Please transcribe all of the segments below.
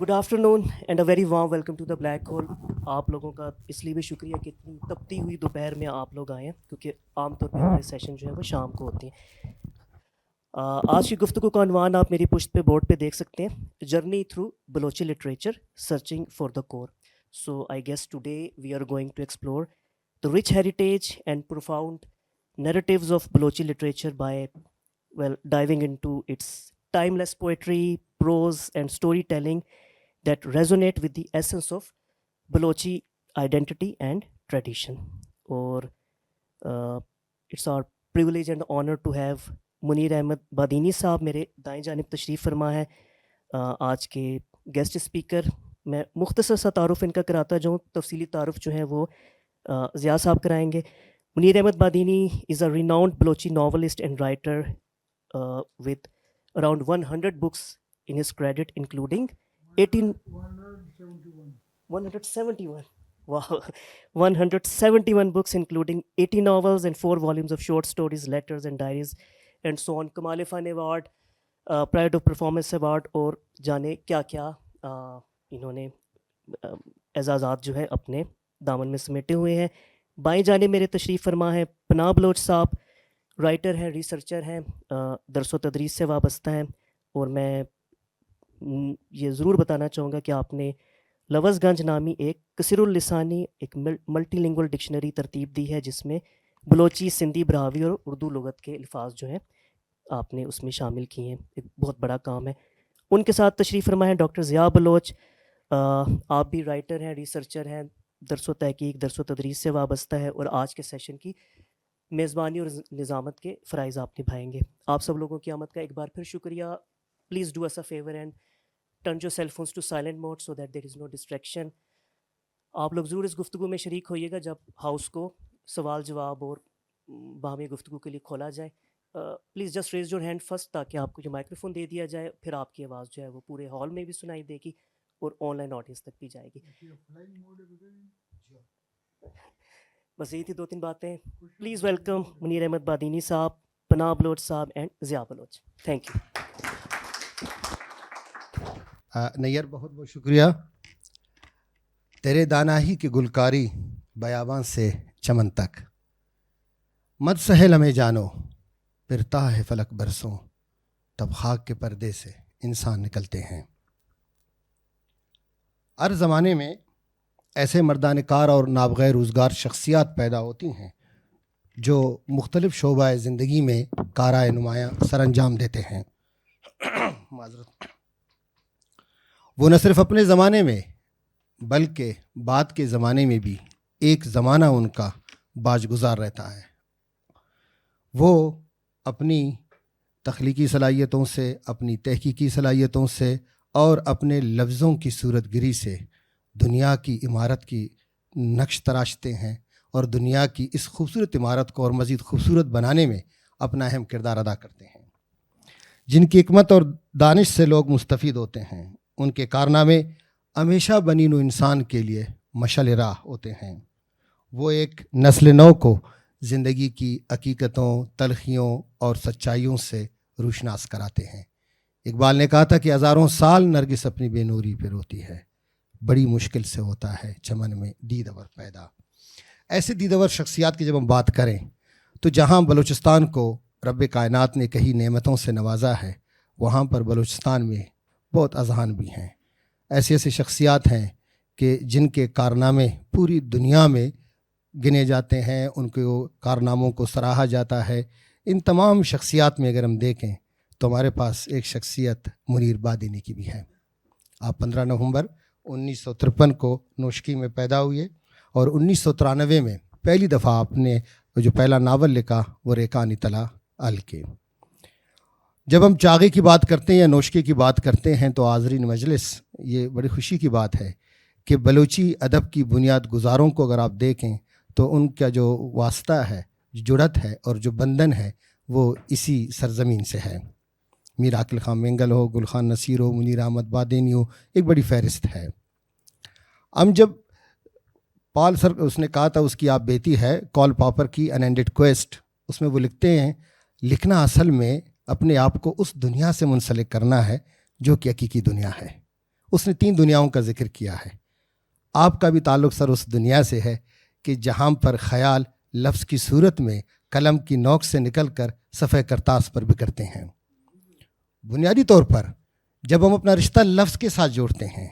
Good afternoon and a very warm welcome to the black hole. آپ لوگوں کا اس لیے بھی شکریہ کہ اتنی تپتی ہوئی دوپہر میں آپ لوگ آئے ہیں، کیونکہ عام طور پہ ہمارے سیشن جو ہے وہ شام کو ہوتی ہیں. آج کی گفتگو کا عنوان آپ میری پشت پہ بورڈ پہ دیکھ سکتے ہیں، journey through Balochi literature searching for the core. So I guess today we are going to explore the rich heritage and profound narratives of Balochi literature by, diving into its timeless poetry, prose, and storytelling that resonate with the essence of Balochi identity and tradition. Or it's our privilege and honor to have Munir Ahmed Badini صاحب میرے دائیں جانب تشریف فرما ہے، آج کے guest speaker. میں مختصر سا تعارف ان کا کراتا جاؤں، تفصیلی تعارف جو ہے وہ ضیاء صاحب کرائیں گے. منیر احمد بادینی از اے renowned Balochi novelist and writer with around 100 books in his credit, including 171. Wow. 171 books, including 80 novels and 4 volumes of short stories, letters and diaries, and so on. Kamal Fan Award, Pride of Performance Award, اور جانے کیا کیا انہوں نے اعزازات جو ہے اپنے دامن میں سمیٹے ہوئے ہیں. بائیں جانب میرے تشریف فرما ہے پناہ بلوچ صاحب، رائٹر ہیں، ریسرچر ہیں، درس و تدریس سے وابستہ ہیں. اور میں یہ ضرور بتانا چاہوں گا کہ آپ نے لفظ گنج نامی ایک کثیر اللسانی ایک ملٹی لنگول ڈکشنری ترتیب دی ہے، جس میں بلوچی، سندھی، براہوی اور اردو لغت کے الفاظ جو ہیں آپ نے اس میں شامل کیے ہیں. ایک بہت بڑا کام ہے. ان کے ساتھ تشریف فرما ہے ڈاکٹر ضیاء بلوچ. آپ بھی رائٹر ہیں، ریسرچر ہیں، درس و تحقیق، درس و تدریس سے وابستہ ہے، اور آج کے سیشن کی میزبانی اور نظامت کے فرائض آپ نبھائیں گے. آپ سب لوگوں کی آمد کا ایک بار پھر شکریہ. Please do us a favour and turn your cell phones to silent mode so that there is no distraction. آپ لوگ ضرور اس گفتگو میں شریک ہوئیے گا جب ہاؤس کو سوال جواب اور باہمی گفتگو کے لیے کھولا جائے. Please just raise your hand first, تاکہ آپ کو جو مائکرو فون دے دیا جائے، پھر آپ کی آواز جو ہے وہ پورے ہال میں بھی سنائی دے گی اور آن لائن آڈینس تک بھی جائے گی. بس یہی تھی 2-3 باتیں. پلیز ویلکم منیر احمد بادینی صاحب، پناہ بلوچ صاحب and Zia Baloch. Thank you. Near بہت بہت شکریہ. تیرے دانا ہی کی گلکاری بیاباں سے چمن تک، مد سہل ہمیں جانو پھرتا ہے فلک برسوں، تب خاک کے پردے سے انسان نکلتے ہیں. ہر زمانے میں ایسے مردان کار اور نابغہ روزگار شخصیات پیدا ہوتی ہیں جو مختلف شعبہ زندگی میں کارۂ نمایاں سر انجام دیتے ہیں. معذرت. وہ نہ صرف اپنے زمانے میں بلکہ بعد کے زمانے میں بھی ایک زمانہ ان کا باج گزار رہتا ہے. وہ اپنی تخلیقی صلاحیتوں سے، اپنی تحقیقی صلاحیتوں سے اور اپنے لفظوں کی صورت گری سے دنیا کی عمارت کی نقش تراشتے ہیں، اور دنیا کی اس خوبصورت عمارت کو اور مزید خوبصورت بنانے میں اپنا اہم کردار ادا کرتے ہیں. جن کی حکمت اور دانش سے لوگ مستفید ہوتے ہیں، ان کے کارنامے ہمیشہ بنی نوع انسان کے لیے مشعل راہ ہوتے ہیں. وہ ایک نسل نو کو زندگی کی حقیقتوں، تلخیوں اور سچائیوں سے روشناس کراتے ہیں. اقبال نے کہا تھا کہ ہزاروں سال نرگس اپنی بے نوری پہ روتی ہے، بڑی مشکل سے ہوتا ہے چمن میں دیدور پیدا. ایسے دیدور شخصیات کی جب ہم بات کریں تو جہاں بلوچستان کو رب کائنات نے کئی نعمتوں سے نوازا ہے، وہاں پر بلوچستان میں بہت اذہان بھی ہیں. ایسی شخصیات ہیں کہ جن کے کارنامے پوری دنیا میں گنے جاتے ہیں، ان کے کارناموں کو سراہا جاتا ہے. ان تمام شخصیات میں اگر ہم دیکھیں تو ہمارے پاس ایک شخصیت منیر بادینی کی بھی ہے. آپ 15 نومبر 1953 کو نوشکی میں پیدا ہوئے، اور 1993 میں پہلی دفعہ آپ نے جو پہلا ناول لکھا وہ ریکانی تلا ال کے. جب ہم چاغی کی بات کرتے ہیں یا نوشکی کی بات کرتے ہیں تو حاضرین مجلس، یہ بڑی خوشی کی بات ہے کہ بلوچی ادب کی بنیاد گزاروں کو اگر آپ دیکھیں تو ان کا جو واسطہ ہے، جڑت ہے اور جو بندھن ہے، وہ اسی سرزمین سے ہے. میر عاقل خان مینگل ہو، گل خان نصیر ہو، منیر احمد بادینی ہو، ایک بڑی فہرست ہے. ہم جب پال سر اس نے کہا تھا اس کی آپ بیٹی ہے کال پاپر کی ان اینڈڈ کویسٹ، اس میں وہ لکھتے ہیں لکھنا اصل میں اپنے آپ کو اس دنیا سے منسلک کرنا ہے جو کہ حقیقی دنیا ہے. اس نے 3 دنیاؤں کا ذکر کیا ہے. آپ کا بھی تعلق سر اس دنیا سے ہے کہ جہاں پر خیال لفظ کی صورت میں قلم کی نوک سے نکل کر صفحہ کرتاس پر بکھرتے ہیں. بنیادی طور پر جب ہم اپنا رشتہ لفظ کے ساتھ جوڑتے ہیں،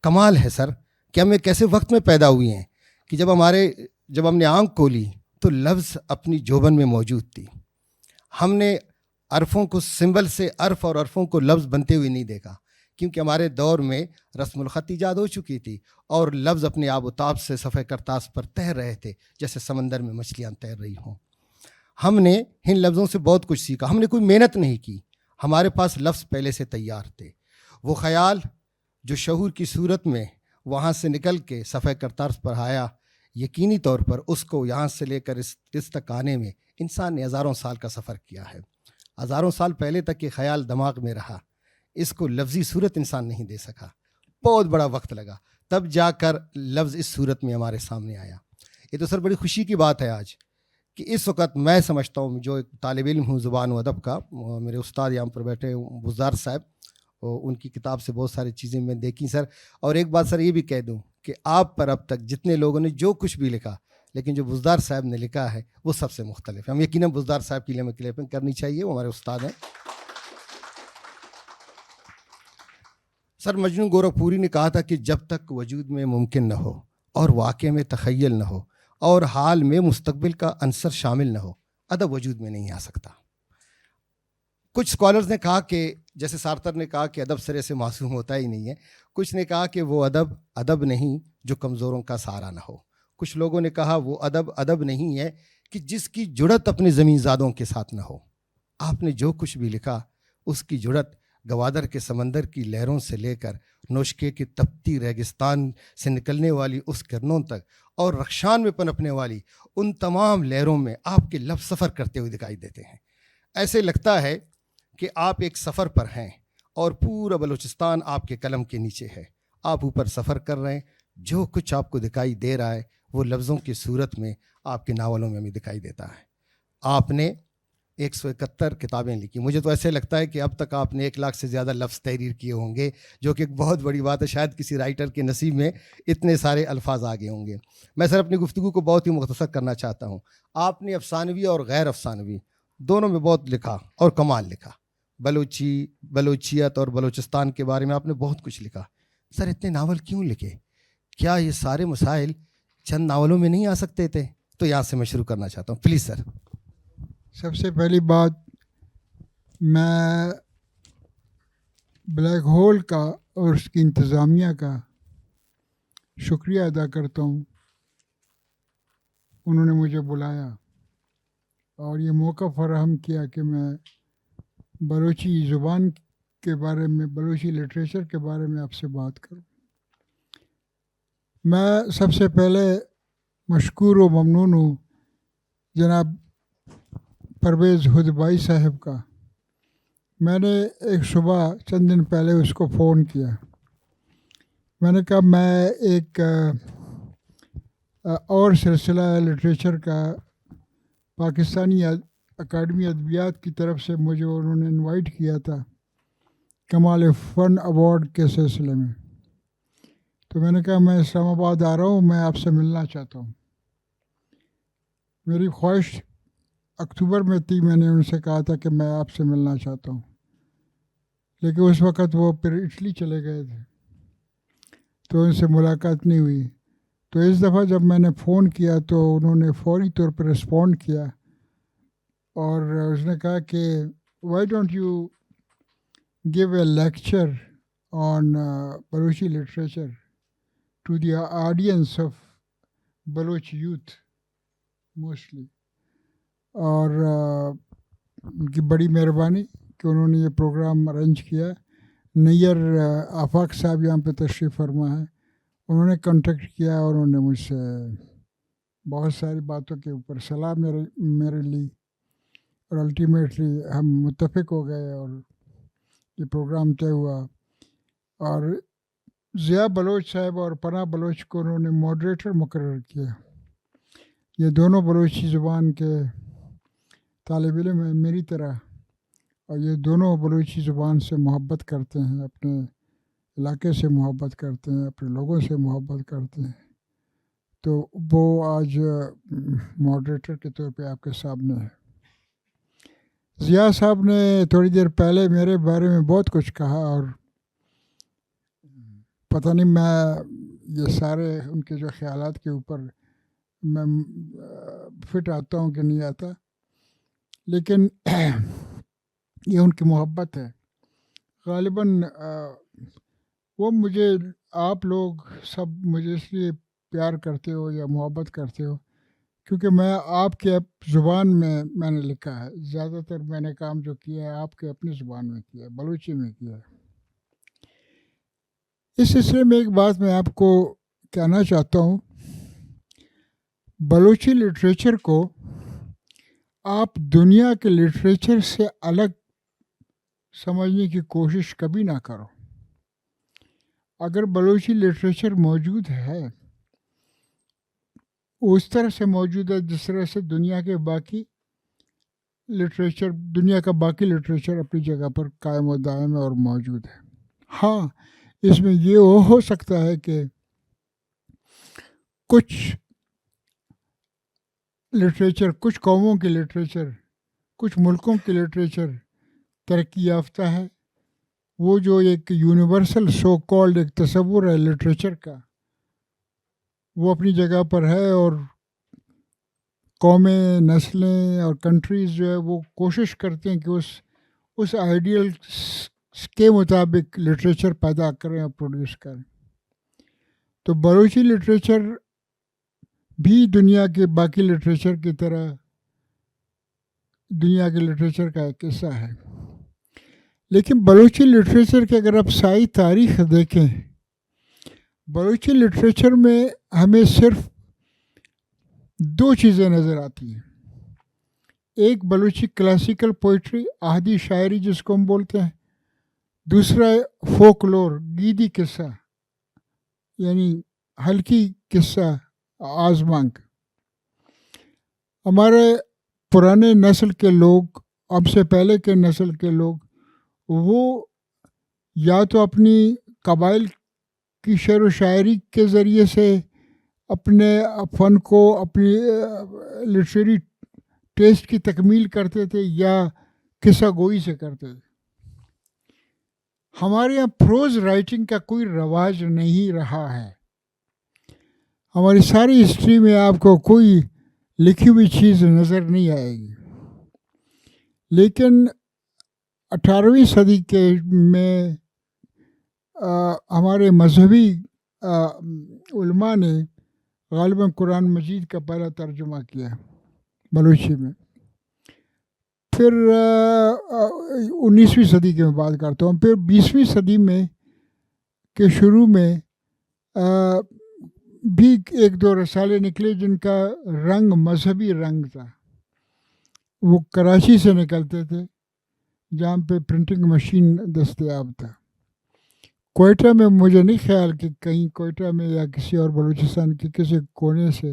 کمال ہے سر کہ ہم ایک ایسے وقت میں پیدا ہوئے ہیں کہ جب ہم نے آنکھ کھولی تو لفظ اپنی جوبن میں موجود تھی. ہم نے حرفوں کو سمبل سے حرف اور حرفوں کو لفظ بنتے ہوئے نہیں دیکھا، کیونکہ ہمارے دور میں رسم الخط ایجاد ہو چکی تھی اور لفظ اپنے آب و تاب سے صفحہ کرتاس پر تیر رہے تھے جیسے سمندر میں مچھلیاں تیر رہی ہوں. ہم نے ان لفظوں سے بہت کچھ سیکھا. ہم نے کوئی محنت نہیں کی، ہمارے پاس لفظ پہلے سے تیار تھے. وہ خیال جو شعور کی صورت میں وہاں سے نکل کے صفحہ کرتاس پر آیا، یقینی طور پر اس کو یہاں سے لے کر اس تک آنے میں انسان نے ہزاروں سال کا سفر کیا ہے. ہزاروں سال پہلے تک یہ خیال دماغ میں رہا، اس کو لفظی صورت انسان نہیں دے سکا. بہت بڑا وقت لگا، تب جا کر لفظ اس صورت میں ہمارے سامنے آیا. یہ تو سر بڑی خوشی کی بات ہے آج کہ اس وقت میں سمجھتا ہوں، جو ایک طالب علم ہوں زبان و ادب کا، میرے استاد یہاں پر بیٹھے بزدار صاحب، ان کی کتاب سے بہت ساری چیزیں میں دیکھی سر. اور ایک بات سر یہ بھی کہہ دوں کہ آپ پر اب تک جتنے لوگوں نے جو کچھ بھی لکھا، لیکن جو بزدار صاحب نے لکھا ہے وہ سب سے مختلف ہے. ہم یقیناً بزدار صاحب کے لیے ہمیں کلیپنگ کرنی چاہیے، وہ ہمارے استاد ہیں. سر مجنون گورکھپوری نے کہا تھا کہ جب تک وجود میں ممکن نہ ہو اور واقع میں تخیل نہ ہو اور حال میں مستقبل کا عنصر شامل نہ ہو، ادب وجود میں نہیں آ سکتا. کچھ اسکالرز نے کہا کہ جیسے سارتر نے کہا کہ ادب سرے سے معصوم ہوتا ہی نہیں ہے. کچھ نے کہا کہ وہ ادب نہیں جو کمزوروں کا سہارا نہ ہو. کچھ لوگوں نے کہا وہ ادب نہیں ہے کہ جس کی جڑت اپنے زمین زادوں کے ساتھ نہ ہو. آپ نے جو کچھ بھی لکھا اس کی جڑت گوادر کے سمندر کی لہروں سے لے کر نوشکے کی تپتی ریگستان سے نکلنے والی اس کرنوں تک اور رخشان میں پنپنے والی ان تمام لہروں میں آپ کے لفظ سفر کرتے ہوئے دکھائی دیتے ہیں. ایسے لگتا ہے کہ آپ ایک سفر پر ہیں اور پورا بلوچستان آپ کے قلم کے نیچے ہے. آپ اوپر سفر کر رہے ہیں. جو کچھ آپ کو دکھائی دے رہا ہے وہ لفظوں کی صورت میں آپ کے ناولوں میں بھی دکھائی دیتا ہے. آپ نے 171 کتابیں لکھی. مجھے تو ایسے لگتا ہے کہ اب تک آپ نے 1 لاکھ سے زیادہ لفظ تحریر کیے ہوں گے، جو کہ ایک بہت بڑی بات ہے. شاید کسی رائٹر کے نصیب میں اتنے سارے الفاظ آگے ہوں گے. میں سر اپنی گفتگو کو بہت ہی مختصر کرنا چاہتا ہوں. آپ نے افسانوی اور غیر افسانوی دونوں میں بہت لکھا اور کمال لکھا. بلوچیت اور بلوچستان کے بارے میں آپ نے بہت کچھ لکھا. سر اتنے ناول کیوں لکھے؟ کیا یہ سارے مسائل چند ناولوں میں نہیں آ سکتے تھے؟ تو یہاں سے میں شروع کرنا چاہتا ہوں، پلیز سر. سب سے پہلی بات، میں بلیک ہول کا اور اس کی انتظامیہ کا شکریہ ادا کرتا ہوں. انہوں نے مجھے بلایا اور یہ موقع فراہم کیا کہ میں بلوچی زبان کے بارے میں، بلوچی لٹریچر کے بارے میں آپ سے بات کروں. میں سب سے پہلے مشکور و ممنون ہوں جناب پرویز ہدبائی صاحب کا. میں نے ایک صبح چند دن پہلے اس کو فون کیا. میں نے کہا میں ایک اور سلسلہ لٹریچر کا پاکستانی اکیڈمی ادبیات کی طرف سے مجھے انہوں نے انوائٹ کیا تھا کمال فن ایوارڈ کے سلسلے میں. تو میں نے کہا میں اسلام آباد آ رہا ہوں، میں آپ سے ملنا چاہتا ہوں. میری خواہش اکتوبر میں تھی. میں نے ان سے کہا تھا کہ میں آپ سے ملنا چاہتا ہوں، لیکن اس وقت وہ پھر اٹلی چلے گئے تھے تو ان سے ملاقات نہیں ہوئی. تو اس دفعہ جب میں نے فون کیا تو انہوں نے فوری طور پر رسپونڈ کیا اور اس نے کہا کہ why don't you give a lecture on Balochi literature to the audience of Baloch youth mostly. اور ان کی بڑی مہربانی کہ انہوں نے یہ پروگرام ارینج کیا. نیئر آفاق صاحب یہاں پہ تشریف فرما ہے، انہوں نے کانٹیکٹ کیا اور انہوں نے مجھ سے بہت ساری باتوں کے اوپر صلاح میرے لی اور الٹیمیٹلی ہم متفق ہو گئے اور یہ پروگرام طے ہوا. اور ضیاء بلوچ صاحب اور پناہ بلوچ کو انہوں نے ماڈریٹر مقرر کیا. یہ دونوں بلوچی زبان کے طالب علم ہیں میری طرح، اور یہ دونوں بلوچی زبان سے محبت کرتے ہیں، اپنے علاقے سے محبت کرتے ہیں، اپنے لوگوں سے محبت کرتے ہیں، تو وہ آج ماڈریٹر کے طور پہ آپ کے سامنے ہے۔ ضیاء صاحب نے تھوڑی دیر پہلے میرے بارے میں بہت کچھ کہا، اور پتہ نہیں میں یہ سارے ان کے جو خیالات کے اوپر میں فٹ آتا ہوں کہ نہیں آتا، لیکن یہ ان کی محبت ہے۔ غالباً وہ مجھے، آپ لوگ سب مجھے اس لیے پیار کرتے ہو یا محبت کرتے ہو کیونکہ میں آپ کے زبان میں نے لکھا ہے۔ زیادہ تر میں نے کام جو کیا ہے آپ کے اپنی زبان میں کیا ہے، بلوچی میں کیا ہے۔ اس سلسلے میں ایک بات میں آپ کو کہنا چاہتا ہوں، بلوچی لٹریچر کو آپ دنیا کے لٹریچر سے الگ سمجھنے کی کوشش کبھی نہ کرو۔ اگر بلوچی لٹریچر موجود ہے، وہ اس طرح سے موجود ہے جس طرح سے دنیا کے باقی لٹریچر، دنیا کا باقی لٹریچر اپنی جگہ پر قائم و دائم ہے اور موجود ہے۔ ہاں، اس میں یہ ہو سکتا ہے کہ کچھ لٹریچر، کچھ قوموں کے لٹریچر، کچھ ملکوں کے لٹریچر ترقی یافتہ ہے، وہ جو ایک یونیورسل سو کالڈ ایک تصور ہے لٹریچر کا، وہ اپنی جگہ پر ہے، اور قومیں، نسلیں اور کنٹریز جو ہے وہ کوشش کرتے ہیں کہ اس آئیڈیل کے مطابق لٹریچر پیدا کریں اور پروڈیوس کریں۔ تو بلوچی لٹریچر بھی دنیا کے باقی لٹریچر کی طرح دنیا کے لٹریچر کا ایک حصہ ہے، لیکن بلوچی لٹریچر کی اگر آپ ساری تاریخ دیکھیں، بلوچی لٹریچر میں ہمیں صرف دو چیزیں نظر آتی ہیں۔ ایک بلوچی کلاسیکل پوئٹری، آہدی شاعری جس کو ہم بولتے ہیں، دوسرا فوکلور، گیدی قصہ، یعنی ہلکی قصہ آزمانک۔ ہمارے پرانے نسل کے لوگ، ہم سے پہلے کے نسل کے لوگ، وہ یا تو اپنی قبائل کی شعر و شاعری کے ذریعے سے اپنے فن کو، اپنی لٹریری ٹیسٹ کی تکمیل کرتے تھے، یا قصہ گوئی سے کرتے تھے۔ ہمارے یہاں پروز رائٹنگ کا کوئی رواج نہیں رہا ہے۔ ہماری ساری ہسٹری میں آپ کو کوئی لکھی ہوئی چیز نظر نہیں آئے گی، لیکن 18ویں صدی کے میں ہمارے مذہبی علماء نے غالباً قرآن مجید کا پہلا ترجمہ کیا بلوچی میں۔ پھر 19ویں صدی کی میں بات کرتا ہوں، پھر 20ویں صدی میں کے شروع میں بھی ایک دو رسالے نکلے جن کا رنگ مذہبی رنگ تھا۔ وہ کراچی سے نکلتے تھے جہاں پہ پرنٹنگ مشین دستیاب تھا۔ کوئٹہ میں مجھے نہیں خیال کہ کہیں کوئٹہ میں یا کسی اور بلوچستان کے کسی کونے سے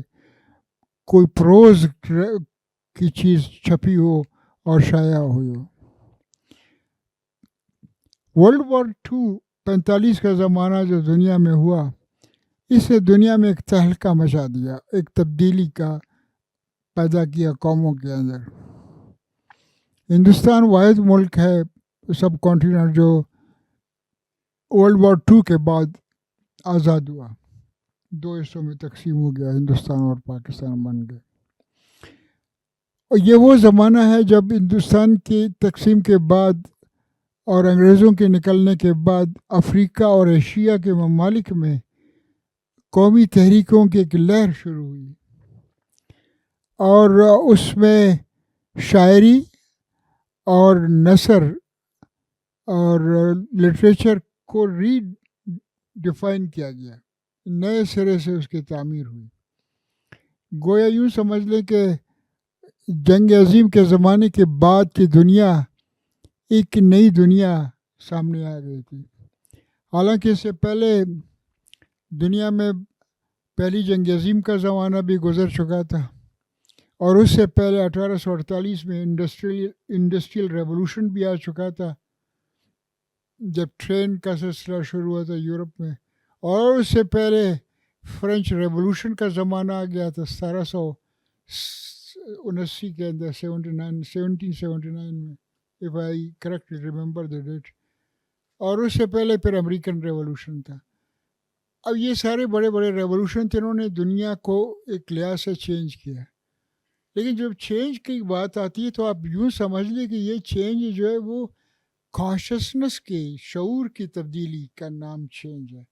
کوئی پروز کی چیز چھپی ہو اور شائع ہوئی ہو۔ ورلڈ وار 2 45 کا زمانہ جو دنیا میں ہوا، اس نے دنیا میں ایک تہلکہ مچا دیا، ایک تبدیلی کا پیدا کیا قوموں کے اندر۔ ہندوستان واحد ملک ہے سب کانٹیننٹ جو ورلڈ وار 2 کے بعد آزاد ہوا، دو حصوں میں تقسیم ہو گیا، ہندوستان اور پاکستان بن گئے۔ اور یہ وہ زمانہ ہے جب ہندوستان کی تقسیم کے بعد اور انگریزوں کے نکلنے کے بعد افریقہ اور ایشیا کے ممالک میں قومی تحریکوں کی ایک لہر شروع ہوئی، اور اس میں شاعری اور نثر اور لٹریچر کو ری ڈیفائن کیا گیا، نئے سرے سے اس کی تعمیر ہوئی۔ گویا یوں سمجھ لیں کہ جنگ عظیم کے زمانے کے بعد کی دنیا ایک نئی دنیا سامنے آ گئی تھی۔ حالانکہ اس سے پہلے دنیا میں پہلی جنگ عظیم کا زمانہ بھی گزر چکا تھا، اور اس سے پہلے 1848 میں انڈسٹریل ریولوشن بھی آ چکا تھا، جب ٹرین کا سلسلہ شروع ہوا تھا یورپ میں، اور اس سے پہلے فرینچ ریولوشن کا زمانہ آ گیا تھا 1779 کے اندر، 1779 میں، if I correctly remember the date. اور اس سے پہلے پھر امریکن ریولوشن تھا. اب یہ سارے بڑے بڑے ریولوشن تھے، انہوں نے دنیا کو ایک لحاظ سے چینج کیا. لیکن جب چینج کی بات آتی ہے تو آپ یوں سمجھ لیں کہ یہ چینج جو ہے وہ کانشسنس کی، شعور کی تبدیلی کا نام چینج ہے.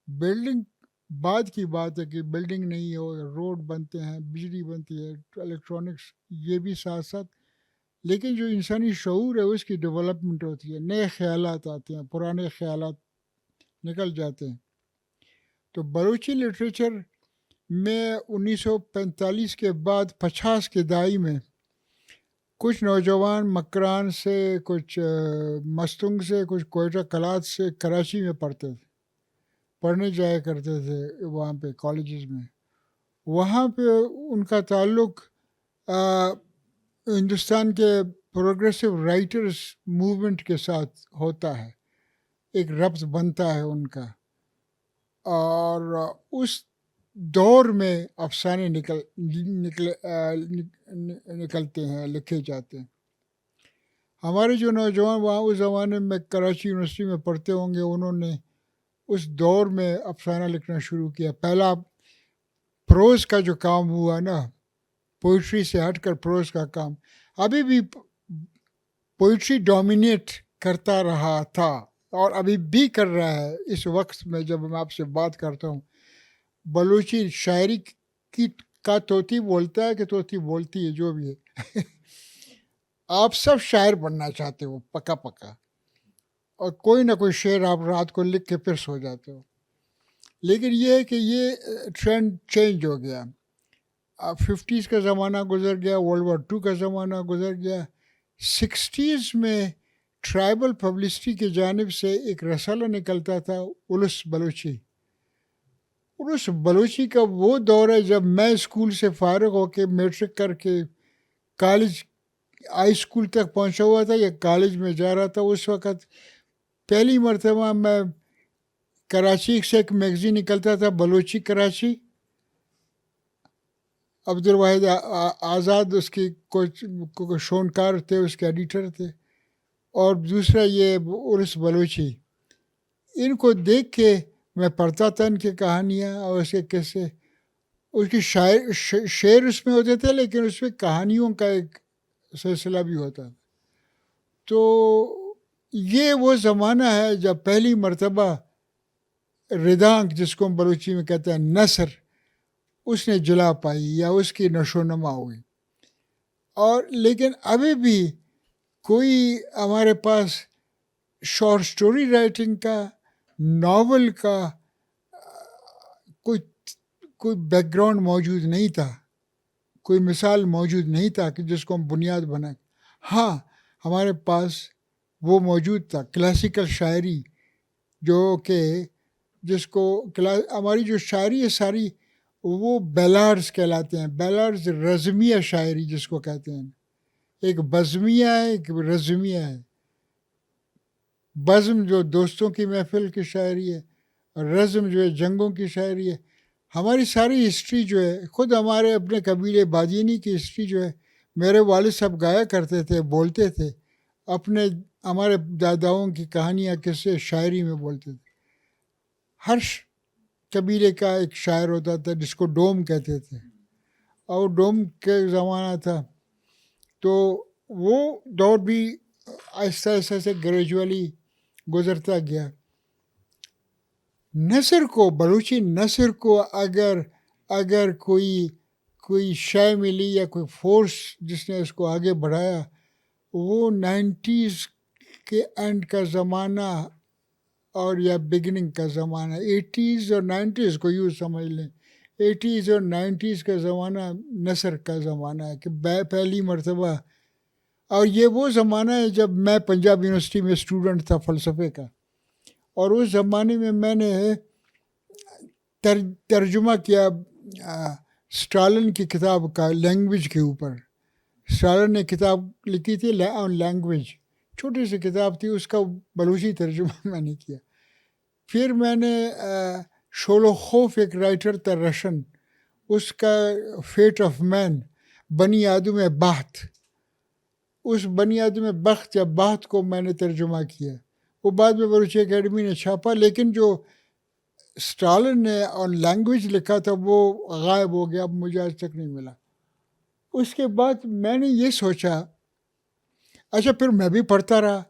بلڈنگ بعد کی بات ہے کہ بلڈنگ نہیں ہو، روڈ بنتے ہیں، بجلی بنتی ہے، الیکٹرانکس، یہ بھی ساتھ ساتھ، لیکن جو انسانی شعور ہے اس کی ڈیولپمنٹ ہوتی ہے، نئے خیالات آتے ہیں، پرانے خیالات نکل جاتے ہیں. تو بلوچی لٹریچر میں 1945 کے بعد 50 کے دہائی میں کچھ نوجوان مکران سے، کچھ مستنگ سے، کچھ کوئٹہ کلات سے کراچی میں پڑھنے جایا کرتے تھے وہاں پہ کالجز میں. وہاں پہ ان کا تعلق ہندوستان کے پروگریسو رائٹرز موومنٹ کے ساتھ ہوتا ہے، ایک ربط بنتا ہے ان کا. اور اس دور میں افسانے نکلتے ہیں، لکھے جاتے ہیں. ہمارے جو نوجوان وہاں اس زمانے میں کراچی یونیورسٹی میں پڑھتے ہوں گے، انہوں نے اس دور میں افسانہ لکھنا شروع کیا. پہلا پروز کا جو کام ہوا نا، پوئٹری سے ہٹ کر پروز کا کام، ابھی بھی پوئٹری ڈومینیٹ کرتا رہا تھا اور ابھی بھی کر رہا ہے. اس وقت میں جب میں آپ سے بات کرتا ہوں، بلوچی شاعری کا طوطی بولتا ہے کہ طوطی بولتی ہے، جو بھی ہے آپ سب شاعر بننا چاہتے ہو پکا پکا، اور کوئی نہ کوئی شعر آپ رات کو لکھ کے پھر سو جاتے ہو. لیکن یہ ہے کہ یہ ٹرینڈ چینج ہو گیا. 50s کا زمانہ گزر گیا، ورلڈ وار 2 کا زمانہ گزر گیا. 60s میں ٹرائبل پبلسٹی کی جانب سے ایک رسالہ نکلتا تھا، اولس بلوچی. اولس بلوچی کا وہ دور ہے جب میں اسکول سے فارغ ہو کے میٹرک کر کے کالج ہائی اسکول تک پہنچا ہوا تھا یا کالج میں جا رہا تھا. اس وقت پہلی مرتبہ میں کراچی سے ایک میگزین نکلتا تھا، بلوچی کراچی، عبدالواحد آزاد اس کی کوئی شونکار تھے، اس کے ایڈیٹر تھے، اور دوسرا یہ اولس بلوچی. ان کو دیکھ کے میں پڑھتا تھا، ان کی کہانیاں اور اس کے قصے. اس کی شعر اس میں ہوتے تھے، لیکن اس میں کہانیوں کا ایک سلسلہ بھی ہوتا تھا. تو یہ وہ زمانہ ہے جب پہلی مرتبہ ردانگ، جس کو ہم بلوچی میں کہتے ہیں نثر، اس نے جلا پائی یا اس کی نشو نما ہوئی. اور لیکن ابھی بھی کوئی ہمارے پاس شارٹ سٹوری رائٹنگ کا، ناول کا کوئی بیک گراؤنڈ موجود نہیں تھا، کوئی مثال موجود نہیں تھا کہ جس کو ہم بنیاد بنائیں. ہاں، ہمارے پاس وہ موجود تھا، کلاسیکل شاعری، جو کہ جس کو ہماری جو شاعری ہے ساری وہ بیلارز کہلاتے ہیں. بیلارز رزمیہ شاعری جس کو کہتے ہیں. ایک بزمیہ ہے، ایک رزمیہ ہے. بزم جو دوستوں کی محفل کی شاعری ہے، اور رزم جو ہے جنگوں کی شاعری ہے. ہماری ساری ہسٹری جو ہے، خود ہمارے اپنے قبیلے بادینی کی ہسٹری جو ہے، میرے والد صاحب گایا کرتے تھے، بولتے تھے، ہمارے داداؤں کی کہانیاں قصے شاعری میں بولتے تھے. ہر قبیلے کا ایک شاعر ہوتا تھا جس کو ڈوم کہتے تھے، اور ڈوم کے زمانہ تھا. تو وہ دور بھی آہستہ آہستہ سے گریجولی گزرتا گیا. نثر کو، بلوچی نثر کو اگر کوئی شے ملی یا کوئی فورس جس نے اس کو آگے بڑھایا، وہ 90s کے اینڈ کا زمانہ اور یا بگننگ کا زمانہ، 80s اور 90s کو یوں سمجھ لیں. 80s اور 90s کا زمانہ نثر کا زمانہ ہے کہ پہلی مرتبہ. اور یہ وہ زمانہ ہے جب میں پنجاب یونیورسٹی میں اسٹوڈنٹ تھا فلسفے کا، اور اس زمانے میں میں نے ترجمہ کیا اسٹالن کی کتاب کا لینگویج کے اوپر. اسٹالن نے کتاب لکھی تھی آن لینگویج، چھوٹی سی کتاب تھی، اس کا بلوچی ترجمہ میں نے کیا. پھر میں نے شولوخوف ایک رائٹر تھا رشن، اس کا فیٹ آف مین، بنی آدم بخت، اس بنی آدم بخت یا بخت کو میں نے ترجمہ کیا. وہ بعد میں بلوچی اکیڈمی نے چھاپا، لیکن جو اسٹالن نے اور لینگویج لکھا تھا وہ غائب ہو گیا، اب مجھے آج تک نہیں ملا. اس کے بعد میں نے یہ سوچا، اچھا پھر میں بھی پڑھتا رہا.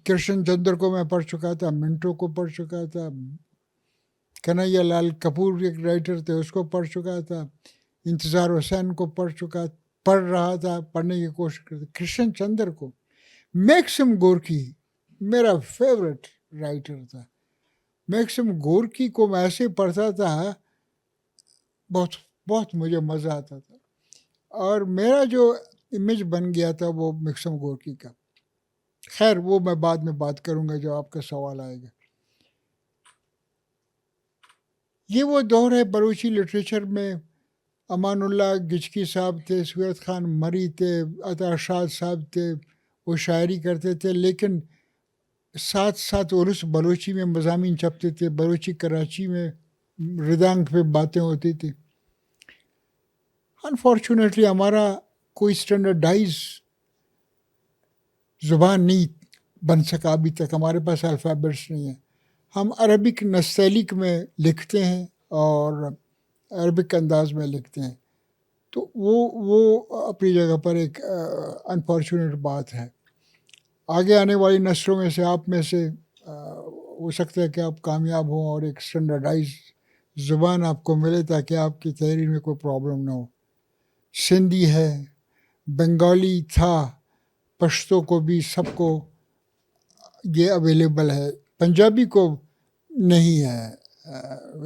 کرشن چندر کو میں پڑھ چکا تھا، منٹو کو پڑھ چکا تھا، کنہیا لال کپور ایک رائٹر تھے اس کو پڑھ چکا تھا، انتظار حسین کو پڑھ رہا تھا، پڑھنے کی کوشش کرتا. کرشن چندر کو، میکسم گورکی میرا فیوریٹ رائٹر تھا. میکسم گورکی کو میں ایسے پڑھتا تھا، بہت بہت مجھے مزہ آتا تھا. اور میرا جو امیج بن گیا تھا وہ میکسم گورکی کا. خیر وہ میں بعد میں بات کروں گا جب آپ کا سوال آئے گا. یہ وہ دور ہے بلوچی لٹریچر میں. امان اللہ گچکی صاحب تھے، سورت خان مری تھے، عطا شاد صاحب تھے، وہ شاعری کرتے تھے، لیکن ساتھ ساتھ عرس بلوچی میں مضامین چھپتے تھے. بلوچی کراچی میں ردانگ پہ باتیں ہوتی تھی. انفارچونیٹلی ہمارا کوئی اسٹینڈرڈائز زبان نہیں بن سکا ابھی تک، ہمارے پاس الفابیٹس نہیں ہیں. ہم عربک نستعلیق میں لکھتے ہیں اور عربک انداز میں لکھتے ہیں، تو وہ اپنی جگہ پر ایک انفارچونیٹ بات ہے. آگے آنے والی نسلوں میں سے آپ میں سے ہو سکتا ہے کہ آپ کامیاب ہوں اور ایک اسٹینڈرڈائز زبان آپ کو ملے تاکہ آپ کی تحریر میں کوئی پرابلم نہ ہو. سندھی ہے، بنگالی تھا، پشتو کو بھی سب کو یہ اویلیبل ہے. پنجابی کو نہیں ہے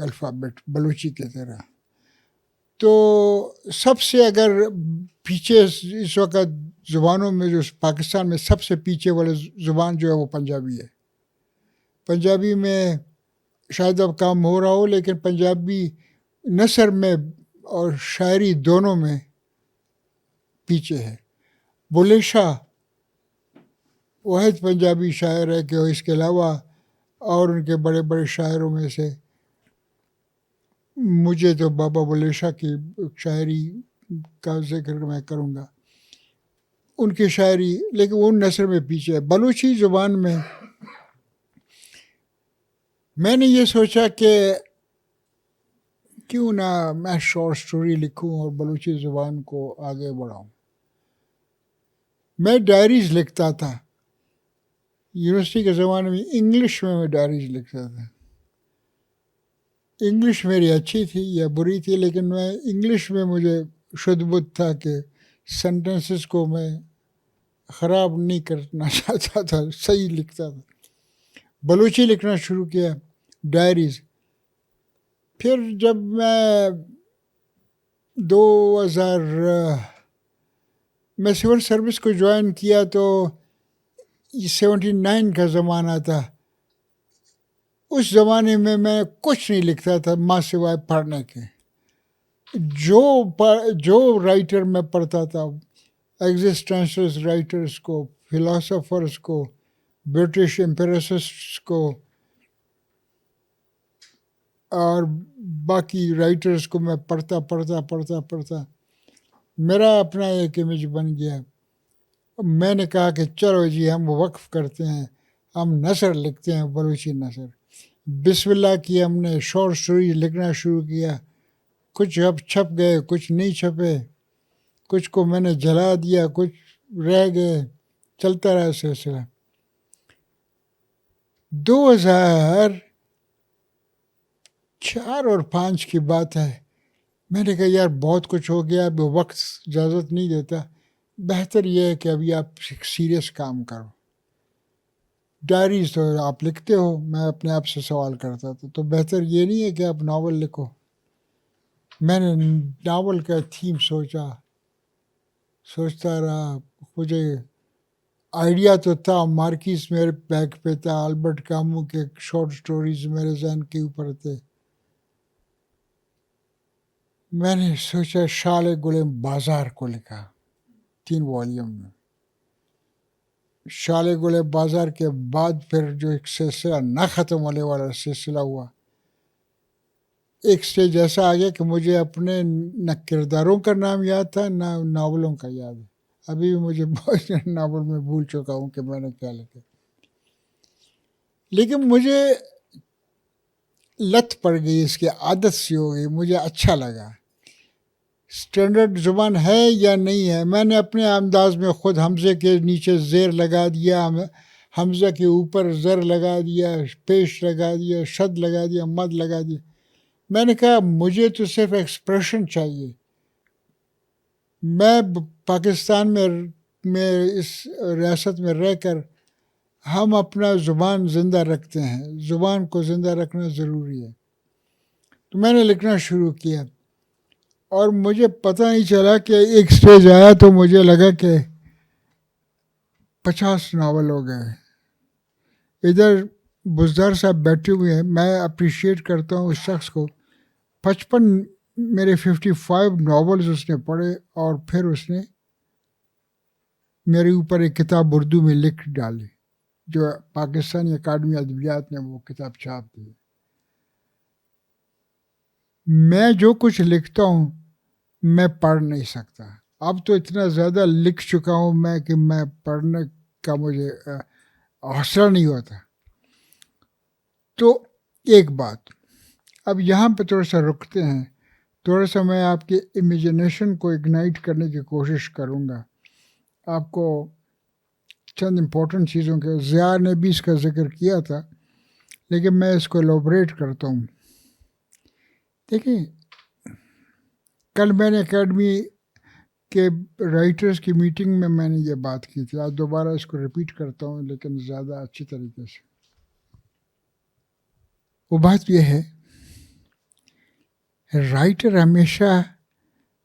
الفابیٹ بلوچی کی طرح. تو سب سے اگر پیچھے اس وقت زبانوں میں جو پاکستان میں سب سے پیچھے والی زبان جو ہے وہ پنجابی ہے. پنجابی میں شاید اب کام ہو رہا ہو، لیکن پنجابی نثر میں اور شاعری دونوں میں پیچھے ہے. بلے شاہ واحد پنجابی شاعر ہے کہ اس کے علاوہ اور ان کے بڑے بڑے شاعروں میں سے مجھے تو بابا بلے شاہ کی شاعری کا ذکر میں کروں گا، ان کی شاعری، لیکن وہ نثر میں پیچھے ہے. بلوچی زبان میں نے یہ سوچا کہ کیوں نہ میں شارٹ سٹوری لکھوں اور بلوچی زبان کو آگے بڑھاؤں. میں ڈائریز لکھتا تھا یونیورسٹی کے زمانے میں، انگلش میں ڈائریز لکھتا تھا. انگلش میری اچھی تھی یا بری تھی، لیکن میں انگلش میں مجھے شدھ بدھ تھا کہ سینٹنسز کو میں خراب نہیں کرنا چاہتا تھا، صحیح لکھتا تھا. بلوچی لکھنا شروع کیا، ڈائریز. پھر جب میں 2000 میں سول سروس کو جوائن کیا تو 79 کا زمانہ تھا. اس زمانے میں کچھ نہیں لکھتا تھا ماں سوائے پڑھنے کے. جو رائٹر میں پڑھتا تھا، ایگزسٹینشلس رائٹرس کو، فلاسفرس کو، برٹش امپیریسسٹ کو اور باقی رائٹرس کو میں پڑھتا میرا اپنا ایک امیج بن گیا. میں نے کہا کہ چلو جی ہم وقف کرتے ہیں، ہم نثر لکھتے ہیں، بلوچی نثر. بسم اللہ کی ہم نے شارٹ سٹوری لکھنا شروع کیا. کچھ اب چھپ گئے، کچھ نہیں چھپے، کچھ کو میں نے جلا دیا، کچھ رہ گئے، چلتا رہا سلسلہ. 2004 اور 5 کی بات ہے. میں نے کہا یار بہت کچھ ہو گیا، اب وقت اجازت نہیں دیتا، بہتر یہ ہے کہ ابھی آپ سیریس کام کرو. ڈائریز تو آپ لکھتے ہو، میں اپنے آپ سے سوال کرتا تھا، تو بہتر یہ نہیں ہے کہ آپ ناول لکھو. میں نے ناول کا تھیم سوچتا رہا. مجھے آئیڈیا تو تھا، مارکیز میرے بیک پہ تھا، البرٹ کامو کے شارٹ سٹوریز میرے ذہن کے اوپر تھے. میں نے سوچا شال گل بازار کو لکھا 3 والیوم میں. شالے گلے بازار کے بعد پھر جو ایک سلسلہ نہ ختم ہونے والا سلسلہ ہوا، ایک سٹیج ایسا آ گیا کہ مجھے اپنے نہ کرداروں کا نام یاد تھا نہ ناولوں کا یاد ہے. ابھی بھی مجھے بہت ناول میں بھول چکا ہوں کہ میں نے کیا لکھا، لیکن مجھے لت پڑ گئی، اس کی عادت سی ہو گئی، مجھے اچھا لگا. اسٹینڈرڈ زبان ہے یا نہیں ہے، میں نے اپنے انداز میں خود حمزے کے نیچے زیر لگا دیا، حمزہ کے اوپر زر لگا دیا، پیش لگا دیا، شد لگا دیا، مد لگا دیا. میں نے کہا مجھے تو صرف ایکسپریشن چاہیے. میں پاکستان میں اس ریاست میں رہ کر ہم اپنا زبان زندہ رکھتے ہیں، زبان کو زندہ رکھنا ضروری ہے. تو میں نے لکھنا شروع کیا اور مجھے پتہ نہیں چلا کہ ایک سٹیج آیا تو مجھے لگا کہ 50 ناول ہو گئے. ادھر بزدار صاحب بیٹھے ہوئے ہیں، میں اپریشیٹ کرتا ہوں اس شخص کو. 55 میرے 55 ناولز اس نے پڑھے اور پھر اس نے میرے اوپر ایک کتاب اردو میں لکھ ڈالی، جو پاکستانی اکیڈمی ادبیات نے وہ کتاب چھاپ دی. میں جو کچھ لکھتا ہوں میں پڑھ نہیں سکتا، اب تو اتنا زیادہ لکھ چکا ہوں میں کہ میں پڑھنے کا مجھے حوصلہ نہیں ہوتا. تو ایک بات، اب یہاں پہ تھوڑا سا رکتے ہیں، تھوڑا سا میں آپ کے امیجنیشن کو اگنائٹ کرنے کی کوشش کروں گا. آپ کو چند امپورٹنٹ چیزوں کے، ضیاء نے بھی اس کا ذکر کیا تھا لیکن میں اس کو ایلوبریٹ کرتا ہوں. دیکھیں، کل میں نے اکیڈمی کے رائٹرز کی میٹنگ میں نے یہ بات کی تھی، آج دوبارہ اس کو ریپیٹ کرتا ہوں لیکن زیادہ اچھی طریقے سے. وہ بات یہ ہے، رائٹر ہمیشہ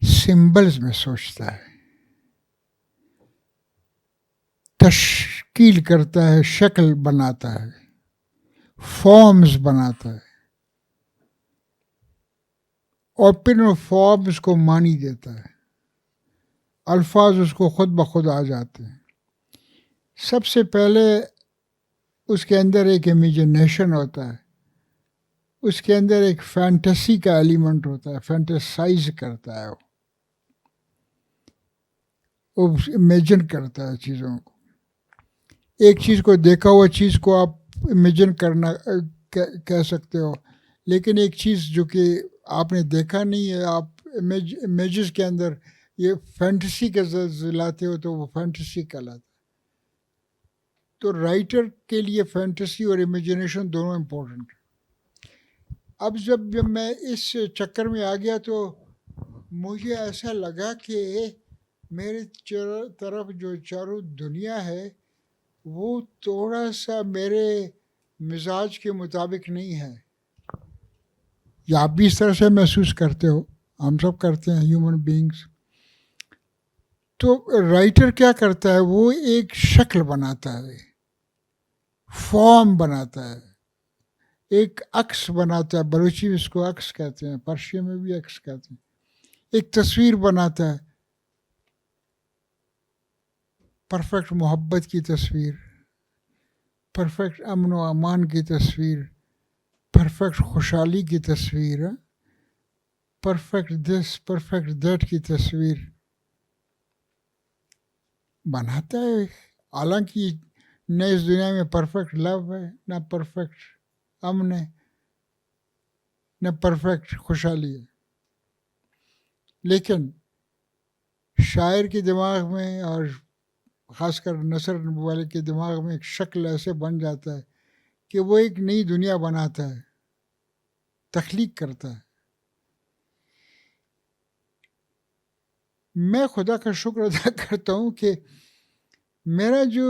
سمبلز میں سوچتا ہے، تشکیل کرتا ہے، شکل بناتا ہے، فارمز بناتا ہے اور پھر ان فارمز کو معنی دیتا ہے، الفاظ اس کو خود بخود آ جاتے ہیں. سب سے پہلے اس کے اندر ایک امیجنیشن ہوتا ہے، اس کے اندر ایک فینٹیسی کا ایلیمنٹ ہوتا ہے، فینٹیسائز کرتا ہے، وہ امیجن کرتا ہے چیزوں کو. ایک چیز کو، دیکھا ہوا چیز کو آپ امیجن کرنا کہہ سکتے ہو، لیکن ایک چیز جو کہ آپ نے دیکھا نہیں ہے، آپ امیجز کے اندر یہ فینٹیسی کے لاتے ہو تو وہ فینٹیسی کہلاتا ہے. تو رائٹر کے لیے فینٹیسی اور امیجنیشن دونوں امپورٹنٹ. اب جب میں اس چکر میں آ گیا تو مجھے ایسا لگا کہ میرے طرف جو چاروں دنیا ہے وہ تھوڑا سا میرے مزاج کے مطابق نہیں ہے. یا آپ بھی اس طرح سے محسوس کرتے ہو، ہم سب کرتے ہیں، ہیومن بینگز. تو رائٹر کیا کرتا ہے، وہ ایک شکل بناتا ہے، فارم بناتا ہے، ایک عکس بناتا ہے. بلوچی میں اس کو عکس کہتے ہیں، پرشین میں بھی عکس کہتے ہیں. ایک تصویر بناتا ہے، پرفیکٹ محبت کی تصویر، پرفیکٹ امن و امان کی تصویر، پرفیکٹ خوشحالی کی تصویر، پرفیکٹ دس پرفیکٹ دیٹ کی تصویر بناتا ہے. حالانکہ نہ اس دنیا میں پرفیکٹ لو ہے، نہ پرفیکٹ امن ہے، نہ پرفیکٹ خوشحالی ہے. لیکن شاعر کے دماغ میں اور خاص کر نثر والے کے دماغ میں ایک شکل ایسے بن جاتا ہے کہ وہ ایک نئی دنیا بناتا ہے، تخلیق کرتا ہے. میں خدا کا شکر ادا کرتا ہوں کہ میرا جو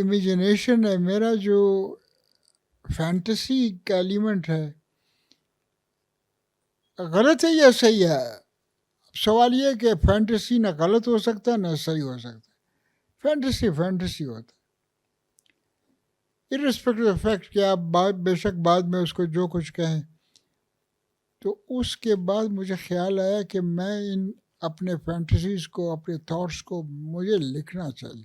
امیجنیشن ہے، میرا جو فینٹیسی کا ایلیمنٹ ہے، غلط ہے یا صحیح ہے. سوال یہ ہے کہ فینٹیسی نہ غلط ہو سکتا نہ صحیح ہو سکتا. فینٹیسی ہوتا ہے، ارسپیکٹو آف فیکٹ کہ آپ بے شک بعد میں اس کو جو کچھ کہیں. تو اس کے بعد مجھے خیال آیا کہ میں ان اپنے فینٹیسیز کو، اپنے تھاٹس کو مجھے لکھنا چاہیے.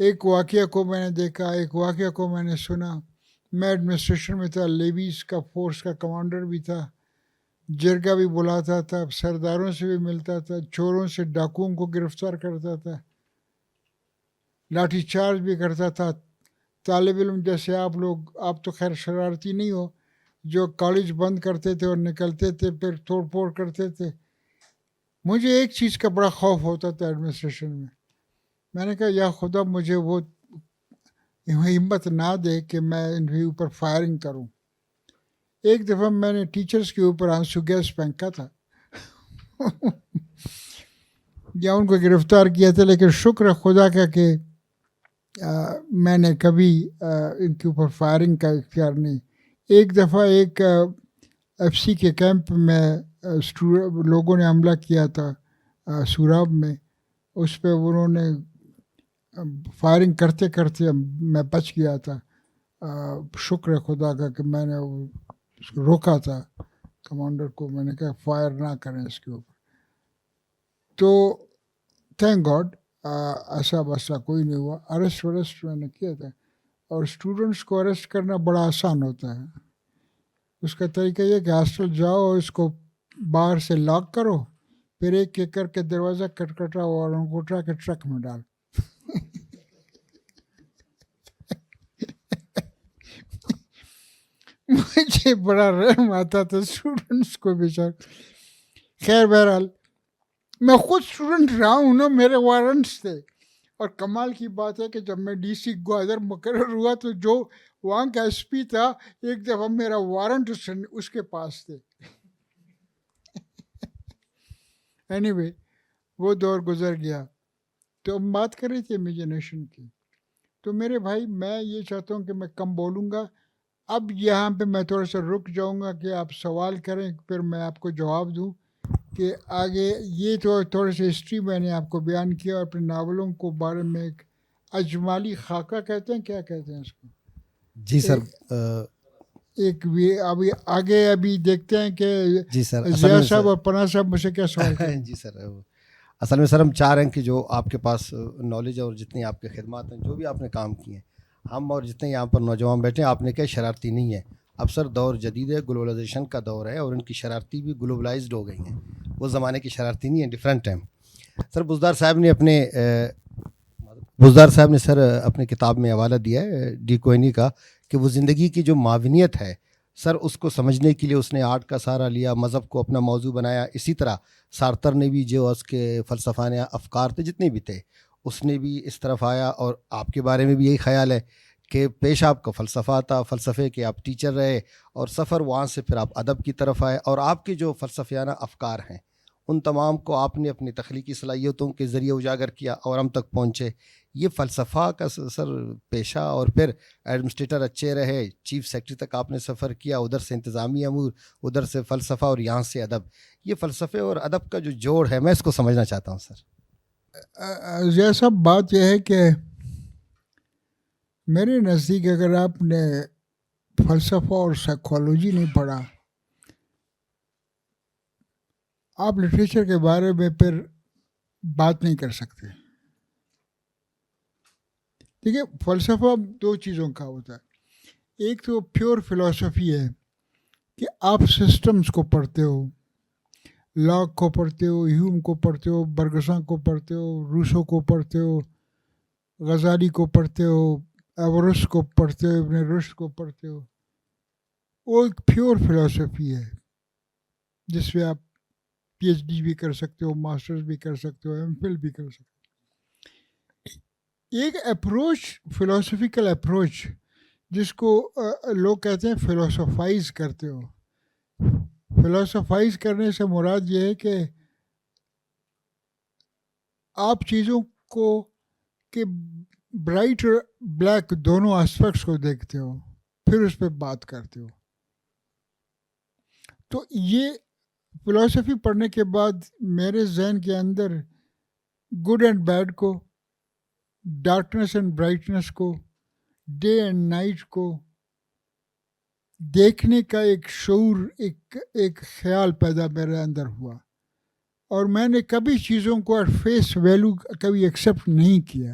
ایک واقعہ کو میں نے دیکھا, ایک واقعہ کو میں نے سنا. میں ایڈمنسٹریشن میں تھا, لیویز کا فورس کا کمانڈر بھی تھا, جرگہ بھی بلاتا تھا, سرداروں سے بھی ملتا تھا, چوروں سے ڈاکوؤں کو گرفتار کرتا تھا, لاٹھی چارج بھی کرتا تھا. طالب علم جیسے آپ لوگ, آپ تو خیر شرارتی نہیں ہو, جو کالج بند کرتے تھے اور نکلتے تھے پھر توڑ پھوڑ کرتے تھے. مجھے ایک چیز کا بڑا خوف ہوتا تھا ایڈمنسٹریشن میں. میں نے کہا یا خدا مجھے وہ ہمت نہ دے کہ میں ان کے اوپر فائرنگ کروں. ایک دفعہ میں نے ٹیچرز کے اوپر آنسو گیس پھینکا تھا یا ان کو گرفتار کیا تھا, لیکن شکر ہے خدا کا کہ میں نے کبھی ان کے اوپر فائرنگ کا اختیار نہیں. ایک دفعہ ایک ایف سی کے کیمپ میں لوگوں نے حملہ کیا تھا سوراب میں, اس پہ انہوں نے فائرنگ کرتے کرتے میں بچ گیا تھا. شکر ہے خدا کا کہ میں نے اس کو روکا تھا کمانڈر کو, میں نے کہا فائر نہ کریں اس کے اوپر. تو تھینک گاڈ ایسا مسئلہ کوئی نہیں ہوا. اریسٹ میں نے کیا تھا, اور اسٹوڈنٹس کو اریسٹ کرنا بڑا آسان ہوتا ہے. اس کا طریقہ یہ کہ ہاسٹل جاؤ اور اس کو باہر سے لاک کرو, پھر ایک ایک کر کے دروازہ کٹکھٹاؤ اور ان کو اٹھا کے ٹرک میں ڈال. مجھے بڑا رحم آتا تھا اسٹوڈنٹس کو بیچارے. خیر بہرحال میں خود اسٹوڈنٹ رہا ہوں نا, میرے وارنٹس تھے. اور کمال کی بات ہے کہ جب میں ڈی سی گوادر مقرر ہوا تو جو وہاں کا ایس پی تھا, ایک دفعہ میرا وارنٹ اس کے پاس تھے. اینی وے وہ دور گزر گیا. تو ہم بات کر رہے تھے امیجنیشن کی. تو میرے بھائی میں یہ چاہتا ہوں کہ میں کم بولوں گا. اب یہاں پہ میں تھوڑا سا رک جاؤں گا کہ آپ سوال کریں, پھر میں آپ کو جواب دوں کہ آگے. یہ تو تھوڑی سی ہسٹری میں نے آپ کو بیان کیا, اور اپنے ناولوں کو بارے میں ایک اجمالی خاکہ کہتے ہیں, کیا کہتے ہیں اس کو؟ جی سر. ایک ابھی آگے ابھی دیکھتے ہیں کہ جی سر, ضیاء صاحب اور پناہ صاحب مجھ سے کیا سوال کریں. جی سر, اصل میں سر ہم چاہ رہے ہیں کہ جو آپ کے پاس نالج اور جتنی آپ کے خدمات ہیں, جو بھی آپ نے کام کیے ہیں, ہم اور جتنے یہاں پر نوجوان بیٹھے ہیں, آپ نے کیا شرارتی نہیں ہے. اب سر دور جدید ہے, گلوبلائزیشن کا دور ہے, اور ان کی شرارتی بھی گلوبلائزڈ ہو گئی ہیں. وہ زمانے کی شرارتی نہیں ہے, ڈفرینٹ ہیں. سر بزدار صاحب نے سر اپنے کتاب میں حوالہ دیا ہے ڈی کوئنی کا, کہ وہ زندگی کی جو معاونیت ہے سر, اس کو سمجھنے کے لیے اس نے آرٹ کا سہارا لیا, مذہب کو اپنا موضوع بنایا. اسی طرح سارتر نے بھی جو اس کے فلسفانہ افکار تھے جتنے بھی تھے, اس نے بھی اس طرف آیا. اور آپ کے بارے میں بھی یہی خیال ہے کہ پیش آپ کا فلسفہ تھا, فلسفے کے آپ ٹیچر رہے, اور سفر وہاں سے پھر آپ ادب کی طرف آئے, اور آپ کے جو فلسفیانہ افکار ہیں ان تمام کو آپ نے اپنی تخلیقی صلاحیتوں کے ذریعے اجاگر کیا اور ہم تک پہنچے. یہ فلسفہ کا سر پیشہ, اور پھر ایڈمنسٹریٹر اچھے رہے, چیف سیکرٹری تک آپ نے سفر کیا, ادھر سے انتظامی امور, ادھر سے فلسفہ, اور یہاں سے ادب. یہ فلسفے اور ادب کا جو جوڑ ہے, میں اس کو سمجھنا چاہتا ہوں سر. ضیاء صاحب بات یہ ہے کہ میرے نزدیک اگر آپ نے فلسفہ اور سائیکالوجی نہیں پڑھا, آپ لٹریچر کے بارے میں پھر بات نہیں کر سکتے. دیکھیے فلسفہ دو چیزوں کا ہوتا ہے. ایک تو پیور فلسفی ہے کہ آپ سسٹمز کو پڑھتے ہو, لاک کو پڑھتے ہو, ہیوم کو پڑھتے ہو, برگساں کو پڑھتے ہو, روسو کو پڑھتے ہو, غزالی کو پڑھتے ہو, ایورس کو پڑھتے ہو, ابن رشد کو پڑھتے ہو. وہ ایک پیور فلسفی ہے جس میں آپ پی ایچ ڈی بھی کر سکتے ہو, ماسٹرز بھی کر سکتے ہو, ایم فل بھی کر سکتے ہو. ایک اپروچ, فلسفیکل اپروچ, جس کو لوگ کہتے ہیں فلسفائز کرتے ہو. فلسفائز کرنے سے مراد یہ ہے کہ آپ چیزوں کو کہ برائٹ اور بلیک دونوں اسپیکٹس کو دیکھتے ہو, پھر اس پہ بات کرتے ہو. تو یہ فلسفی پڑھنے کے بعد میرے ذہن کے اندر گڈ اینڈ بیڈ کو, ڈارکنیس اینڈ برائٹنس کو, ڈے اینڈ نائٹ کو دیکھنے کا ایک شعور, ایک خیال پیدا میرے اندر ہوا. اور میں نے کبھی چیزوں کو ایٹ فیس ویلو کبھی ایکسیپٹ نہیں کیا.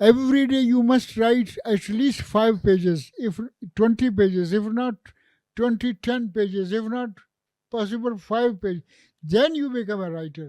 Every day you must write at least 5 pages, if 20 pages, if not 10 pages, if not possible 5 pages. Then you become a writer.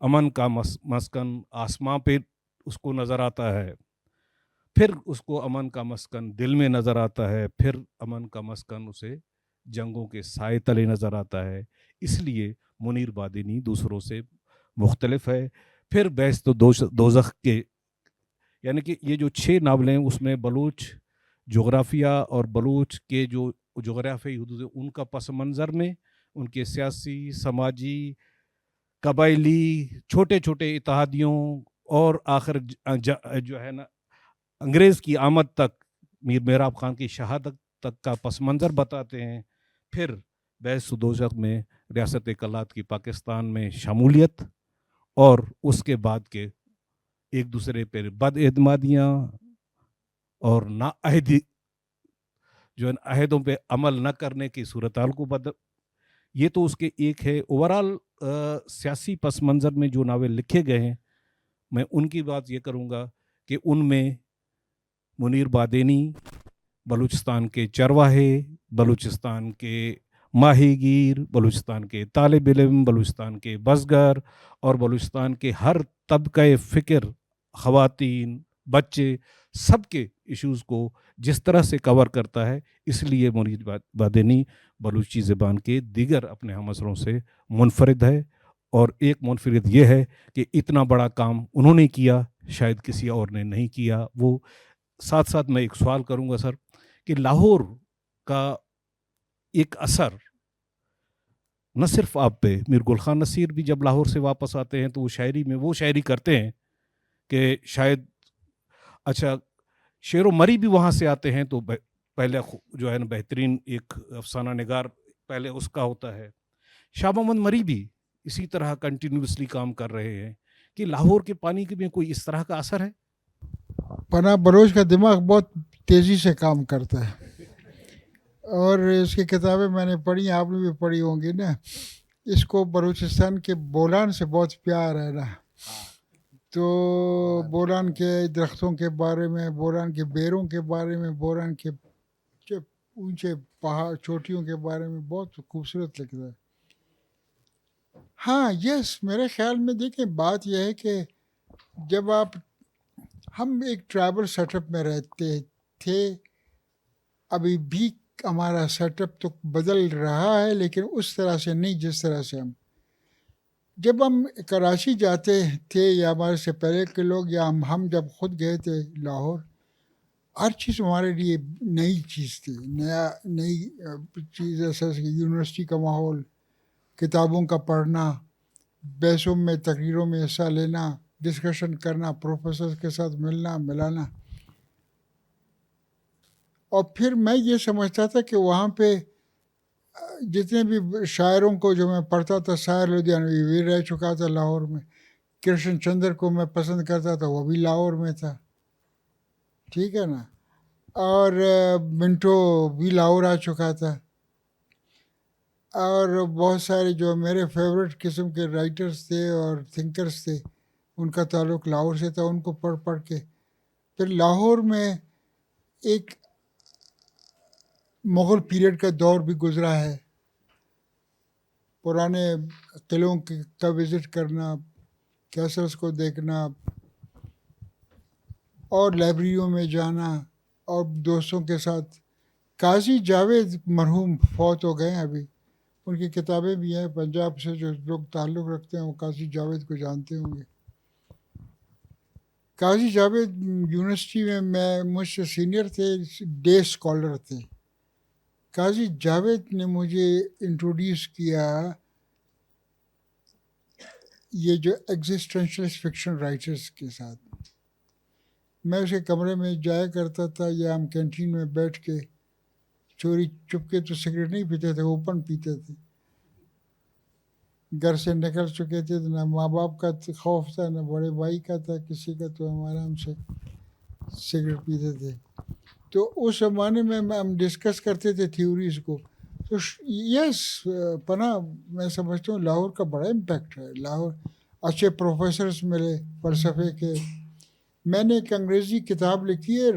امن کا مسکن آسماں پہ اس کو نظر آتا ہے، پھر اس کو امن کا مسکن دل میں نظر آتا ہے، پھر امن کا مسکن اسے جنگوں کے سائے تلے نظر آتا ہے. اس لیے منیر بادینی دوسروں سے مختلف ہے. پھر بیست دوزخ کے، یعنی کہ یہ جو 6 ناولیں اس میں بلوچ جغرافیہ اور بلوچ کے جو جغرافیائی حدود ہیں ان کا پس منظر میں ان کے سیاسی، سماجی، قبائلی، چھوٹے چھوٹے اتحادیوں اور آخر جو ہے نا انگریز کی آمد تک، میر محراب خان کی شہادت تک کا پس منظر بتاتے ہیں. پھر بیس دوزخ میں ریاست کلات کی پاکستان میں شمولیت اور اس کے بعد کے ایک دوسرے پہ بد اعتمادیاں اور ناعہدی جو عہدوں پہ عمل نہ کرنے کی صورتحال کو یہ تو اس کے ایک ہے. اوورال سیاسی پس منظر میں جو ناول لکھے گئے ہیں میں ان کی بات یہ کروں گا کہ ان میں منیر بادینی بلوچستان کے چرواہے، بلوچستان کے ماہی گیر، بلوچستان کے طالب علم، بلوچستان کے بزگر اور بلوچستان کے ہر طبقۂ فکر، خواتین، بچے، سب کے ایشوز کو جس طرح سے کور کرتا ہے، اس لیے منیر بادینی بلوچی زبان کے دیگر اپنے ہم اثروں سے منفرد ہے. اور ایک منفرد یہ ہے کہ اتنا بڑا کام انہوں نے کیا، شاید کسی اور نے نہیں کیا. وہ ساتھ ساتھ میں ایک سوال کروں گا سر کہ لاہور کا ایک اثر نہ صرف آپ پہ، میر گل خان نصیر بھی جب لاہور سے واپس آتے ہیں تو وہ شاعری میں وہ شاعری کرتے ہیں کہ شاید اچھا شعر و مری بھی وہاں سے آتے ہیں تو پہلے جو ہے نا بہترین ایک افسانہ نگار پہلے اس کا ہوتا ہے. شاہ محمد مری بھی اسی طرح کنٹینیوسلی کام کر رہے ہیں کہ لاہور کے پانی کے میں کوئی اس طرح کا اثر ہے. پناہ بلوچ کا دماغ بہت تیزی سے کام کرتا ہے اور اس کی کتابیں میں نے پڑھی، آپ نے بھی پڑھی ہوں گی نا. اس کو بلوچستان کے بولان سے بہت پیار ہے نا، تو بولان کے درختوں کے بارے میں، بولان کے بیروں کے بارے میں، بولان کے اونچے پہاڑ چوٹیوں کے بارے میں بہت خوبصورت لگتا ہے. ہاں یس، میرے خیال میں دیکھیں بات یہ ہے کہ جب ہم ایک ٹرائبل سیٹ اپ میں رہتے تھے، ابھی بھی ہمارا سیٹ اپ تو بدل رہا ہے لیکن اس طرح سے نہیں جس طرح سے جب ہم کراچی جاتے تھے یا ہمارے سے پہلے کے لوگ یا ہم جب خود گئے تھے لاہور، ہر چیز ہمارے لیے نئی چیز تھی، نئی چیز. ایسا یونیورسٹی کا ماحول، کتابوں کا پڑھنا، بحثوں میں تقریروں میں حصہ لینا، ڈسکشن کرنا، پروفیسر کے ساتھ ملانا. اور پھر میں یہ سمجھتا تھا کہ وہاں پہ جتنے بھی شاعروں کو جو میں پڑھتا تھا، شاعر لدھیانوی بھی رہ چکا تھا لاہور میں، کرشن چندر کو میں پسند کرتا تھا، وہ بھی لاہور میں تھا، ٹھیک ہے نا، اور منٹو بھی لاہور آ چکا تھا. اور بہت سارے جو میرے فیوریٹ قسم کے رائٹرز تھے اور تھنکرز تھے ان کا تعلق لاہور سے تھا. ان کو پڑھ کے پھر لاہور میں ایک مغل پیریڈ کا دور بھی گزرا ہے. پرانے قلعوں کا وزٹ کرنا، کیسلز کو دیکھنا اور لائبریریوں میں جانا اور دوستوں کے ساتھ. قاضی جاوید مرحوم فوت ہو گئے ہیں ابھی، ان کی کتابیں بھی ہیں. پنجاب سے جو لوگ تعلق رکھتے ہیں وہ قاضی جاوید کو جانتے ہوں گے. قاضی جاوید یونیورسٹی میں مجھ سے سینئر تھے، ڈے اسکالر تھے. قاضی جاوید نے مجھے انٹروڈیوس کیا یہ جو ایگزسٹینشلسٹ فکشن رائٹرز کے ساتھ. میں اس کے کمرے میں جایا کرتا تھا یا ہم کینٹین میں بیٹھ کے چوری چپ کے تو سگریٹ نہیں پیتے تھے، اوپن پیتے تھے. گھر سے نکل چکے تھے تو نہ ماں باپ کا خوف تھا، نہ بڑے بھائی کا تھا کسی کا، تو ہم آرام سے سگریٹ پیتے تھے. تو اس زمانے میں ہم ڈسکس کرتے تھے تھیوریز کو. تو یس پناہ، میں سمجھتا ہوں لاہور کا بڑا امپیکٹ ہے. لاہور اچھے پروفیسرز ملے فلسفے کے. میں نے ایک انگریزی کتاب لکھی ہے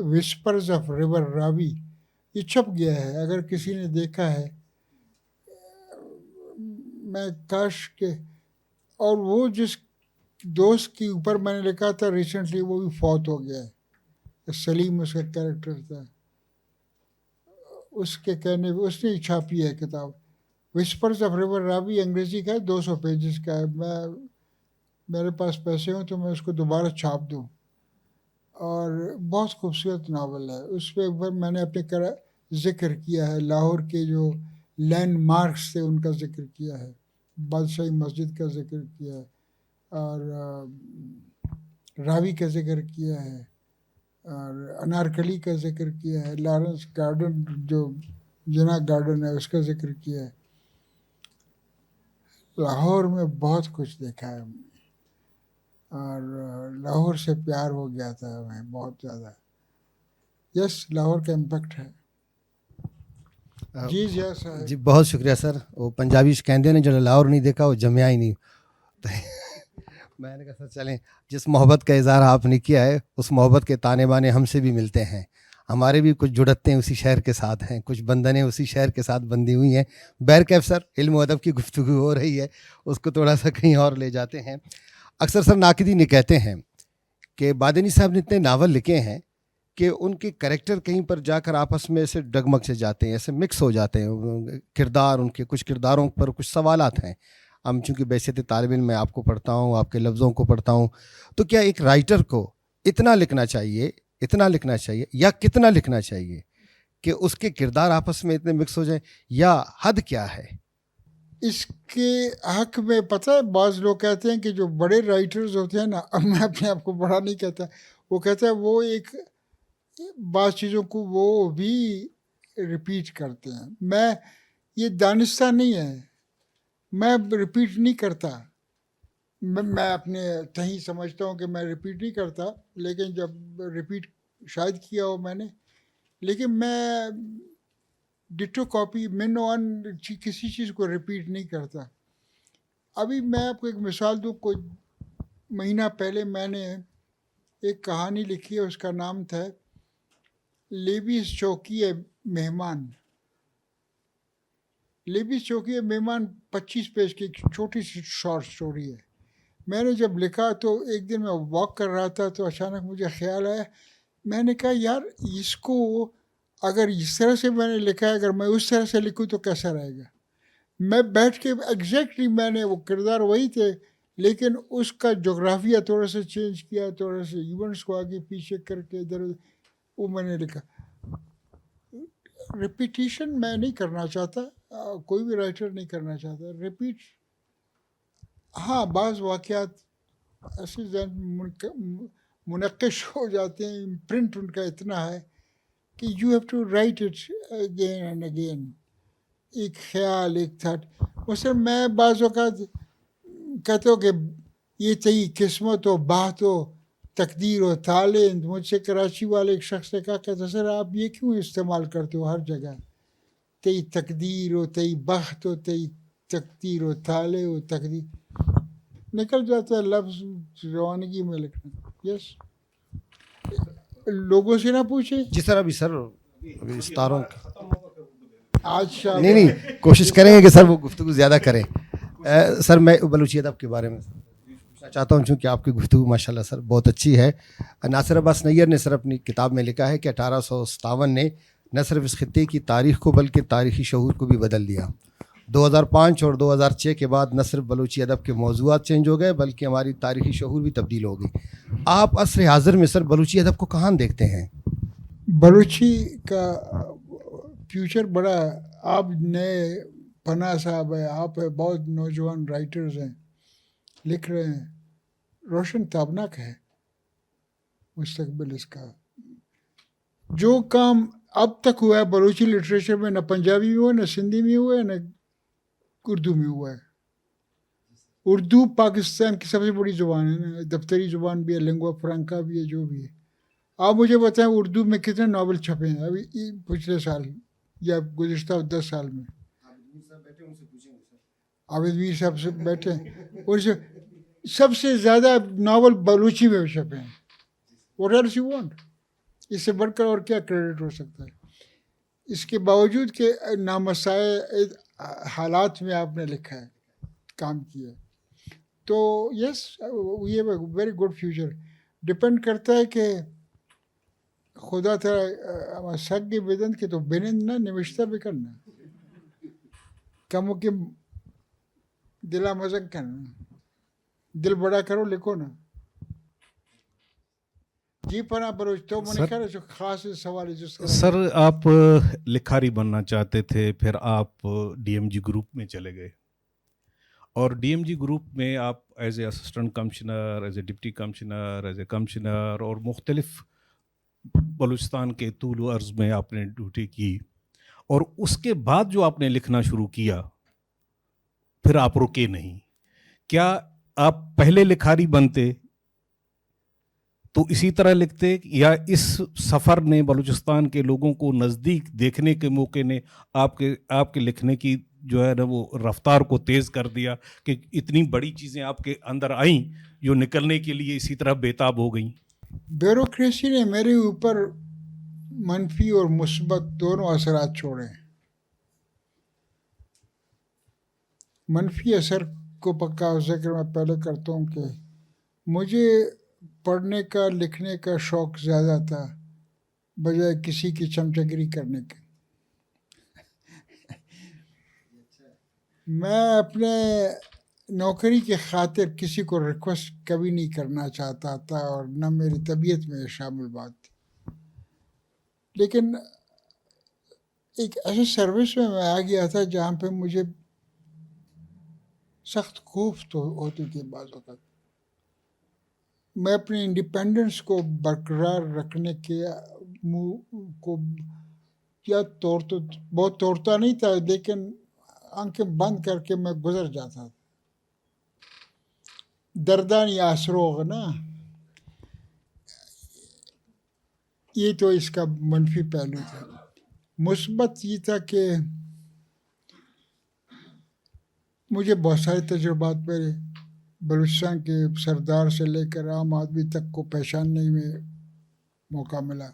وسپرز آف ریور راوی، یہ چھپ گیا ہے، اگر کسی نے دیکھا ہے. میں کاش کہ اور وہ جس دوست کے اوپر میں نے لکھا تھا ریسنٹلی وہ بھی فوت ہو گیا ہے، سلیم اس کا کیریکٹر تھا. اس کے کہنے پہ اس نے چھاپی ہے کتاب وسپرز آف ریور راوی، انگریزی کا ہے، 200 پیجز کا ہے. میرے پاس پیسے ہوں تو میں اس کو دوبارہ چھاپ دوں. اور بہت خوبصورت ناول ہے. اس پہ اوپر میں نے اپنے ذکر کیا ہے، لاہور کے جو لینڈ مارکس تھے ان کا ذکر کیا ہے، بادشاہی مسجد کا ذکر کیا ہے، اور راوی کا ذکر کیا ہے، اور انارکلی کا ذکر کیا ہے، لارنس گارڈن جو جنا گارڈن ہے اس کا ذکر کیا ہے. لاہور میں بہت کچھ دیکھا ہے اور لاہور سے پیار ہو گیا تھا ہمیں بہت زیادہ. یس، لاہور کا امپیکٹ ہے. جی صاحب. جی بہت شکریہ سر. وہ پنجابی کہندے نے جو لاہور نہیں دیکھا وہ جمیا ہی نہیں. میں نے کہا سر چلیں، جس محبت کا اظہار آپ نے کیا ہے اس محبت کے تانے بانے ہم سے بھی ملتے ہیں. ہمارے بھی کچھ جڑتیں اسی شہر کے ساتھ ہیں، کچھ بندنیں اسی شہر کے ساتھ بندھی ہوئی ہیں. بہرکیف سر علم و ادب کی گفتگو ہو رہی ہے، اس کو تھوڑا سا کہیں اور لے جاتے ہیں. اکثر سر ناقدین یہ کہتے ہیں کہ بادنی صاحب نے اتنے ناول لکھے ہیں کہ ان کے کریکٹر کہیں پر جا کر آپس میں ایسے ڈگمگ سے جاتے ہیں، ایسے مکس ہو جاتے ہیں کردار. ان کے کچھ کرداروں پر کچھ سوالات ہیں. ہم چونکہ بحیثیت طالب علم میں آپ کو پڑھتا ہوں، آپ کے لفظوں کو پڑھتا ہوں، تو کیا ایک رائٹر کو اتنا لکھنا چاہیے یا کتنا لکھنا چاہیے کہ اس کے کردار آپس میں اتنے مکس ہو جائیں، یا حد کیا ہے؟ اس کے حق میں پتہ ہے بعض لوگ کہتے ہیں کہ جو بڑے رائٹرز ہوتے ہیں نا، اب میں اپنے آپ کو بڑا نہیں کہتا، وہ کہتا ہے وہ ایک بعض چیزوں کو وہ بھی ریپیٹ کرتے ہیں. میں یہ دانستہ نہیں ہے، میں ریپیٹ نہیں کرتا. میں اپنے تہیں سمجھتا ہوں کہ میں ریپیٹ نہیں کرتا، لیکن جب ریپیٹ شاید کیا ہو میں نے، لیکن میں ڈٹو کاپی من ون کسی چیز کو ریپیٹ نہیں کرتا. ابھی میں آپ کو ایک مثال دوں. کوئی مہینہ پہلے میں نے ایک کہانی لکھی ہے، اس کا نام تھا لیبیز چوکی مہمان. لیبیز چوکی مہمان 25 پیج کی ایک چھوٹی سی شارٹ سٹوری ہے. میں نے جب لکھا تو ایک دن میں واک کر رہا تھا تو اچانک مجھے خیال آیا، میں نے کہا یار اس کو اگر اس طرح سے میں نے لکھا ہے، اگر میں اس طرح سے لکھوں تو کیسا رہے گا. میں بیٹھ کے ایگزیکٹلی میں نے وہ کردار وہی تھے، لیکن اس کا جغرافیہ تھوڑا سا چینج کیا، تھوڑا سا ایونٹس کو آگے پیچھے کر کے ادھر وہ میں نے لکھا. ریپیٹیشن میں نہیں کرنا چاہتا، کوئی بھی رائٹر نہیں کرنا چاہتا ریپیٹ. ہاں بعض واقعات ایسے منقش ہو جاتے ہیں، پرنٹ ان کا اتنا ہے کہ you have to write it again and again. ایک خیال، ایک تھاٹ. مثلا میں بعض اوقات کہتا ہوں کہ یہ تئی قسمت و بات و تقدیر و تالند. مجھ سے کراچی والے ایک شخص نے کہا کہتا سر آپ یہ کیوں استعمال کرتے ہو ہر جگہ، تئی تقدیر و تئی بخت و تئی تقدیر و تالے و تقدیر. نکل جاتا ہے لفظ روانگی میں لکھنا. یس، لوگوں سے نہ پوچھیں. جی سر ابھی ستاروں آج نہیں کوشش کریں گے کہ سر وہ گفتگو زیادہ کریں. سر میں بلوچی ادب کے بارے میں پوچھنا چاہتا ہوں، چونکہ آپ کی گفتگو ماشاءاللہ سر بہت اچھی ہے. ناصر عباس نیر نے سر اپنی کتاب میں لکھا ہے کہ 1857 نے نہ صرف اس خطے کی تاریخ کو بلکہ تاریخی شعور کو بھی بدل دیا. 2005 اور 2006 کے بعد نہ صرف بلوچی ادب کے موضوعات چینج ہو گئے بلکہ ہماری تاریخی شعور بھی تبدیل ہو گئی. آپ عصر حاضر میں سر بلوچی ادب کو کہاں دیکھتے ہیں؟ بلوچی کا فیوچر بڑا. آپ نئے پناہ صاحب ہے، آپ بہت نوجوان رائٹرز ہیں، لکھ رہے ہیں. روشن تابناک ہے مستقبل اس کا. جو کام اب تک ہوا ہے بلوچی لٹریچر میں، نہ پنجابی میں ہوا، نہ سندھی میں ہوا ہے، نہ اردو میں ہوا ہے. اردو پاکستان کی سب سے بڑی زبان ہے نا، دفتری زبان بھی ہے، لنگوا فرانکا بھی ہے، جو بھی ہے. آپ مجھے بتائیں اردو میں کتنے ناول چھپے ہیں ابھی پچھلے سال یا گزشتہ 10 سال میں؟ عابد میر صاحب سے بیٹھے ہیں، اور سب سے زیادہ ناول بلوچی میں چھپے ہیں. What else you want? اس سے بڑھ کر اور کیا کریڈٹ ہو سکتا ہے؟ اس کے باوجود کہ نامساعد حالات میں آپ نے لکھا ہے، کام کیا ہے. تو yes we have a very good future. Depend کرتا ہے کہ خدا تعالیٰ سگ بدن کی تو بنند نہ نوشتہ بھی کرنا کمو کہ دلا مزن کرنا دل بڑا کرو لکھو نا. جی پناہ بروچ تو میں نے کہا جو خاص سوال ہے جس کا سر آپ لکھاری بننا چاہتے تھے, پھر آپ ڈی ایم جی گروپ میں چلے گئے, اور ڈی ایم جی گروپ میں آپ as a assistant commissioner, as a deputy commissioner, as a commissioner اور مختلف بلوچستان کے طول و عرض میں آپ نے ڈیوٹی کی, اور اس کے بعد جو آپ نے لکھنا شروع کیا پھر آپ رکے نہیں. کیا آپ پہلے لکھاری بنتے تو اسی طرح لکھتے, یا اس سفر نے بلوچستان کے لوگوں کو نزدیک دیکھنے کے موقع نے آپ کے لکھنے کی جو ہے نا وہ رفتار کو تیز کر دیا کہ اتنی بڑی چیزیں آپ کے اندر آئیں جو نکلنے کے لیے اسی طرح بےتاب ہو گئیں؟ بیوروکریسی نے میرے اوپر منفی اور مثبت دونوں اثرات چھوڑے. منفی اثر کو پکا ذکر میں پہلے کرتا ہوں کہ مجھے پڑھنے کا لکھنے کا شوق زیادہ تھا بجائے کسی کی چمچگیری کرنے کے. میں اپنے نوکری کی خاطر کسی کو ریکویسٹ کبھی نہیں کرنا چاہتا تھا اور نہ میری طبیعت میں شامل بات تھی. لیکن ایک ایسے سروس میں آ گیا تھا جہاں پہ مجھے سخت خوف تو ہوتی تھی بعض وقت. میں اپنی انڈیپینڈنس کو برقرار رکھنے کے کو یا بہت توڑتا نہیں تھا, لیکن آنکھیں بند کر کے میں گزر جاتا تھا. دردان یا اسروغ نا, یہ تو اس کا منفی پہلو تھا. مثبت یہ تھا کہ مجھے بہت سارے تجربات میرے بلوچستان کے سردار سے لے کر عام آدمی تک کو پہچاننے میں موقع ملا.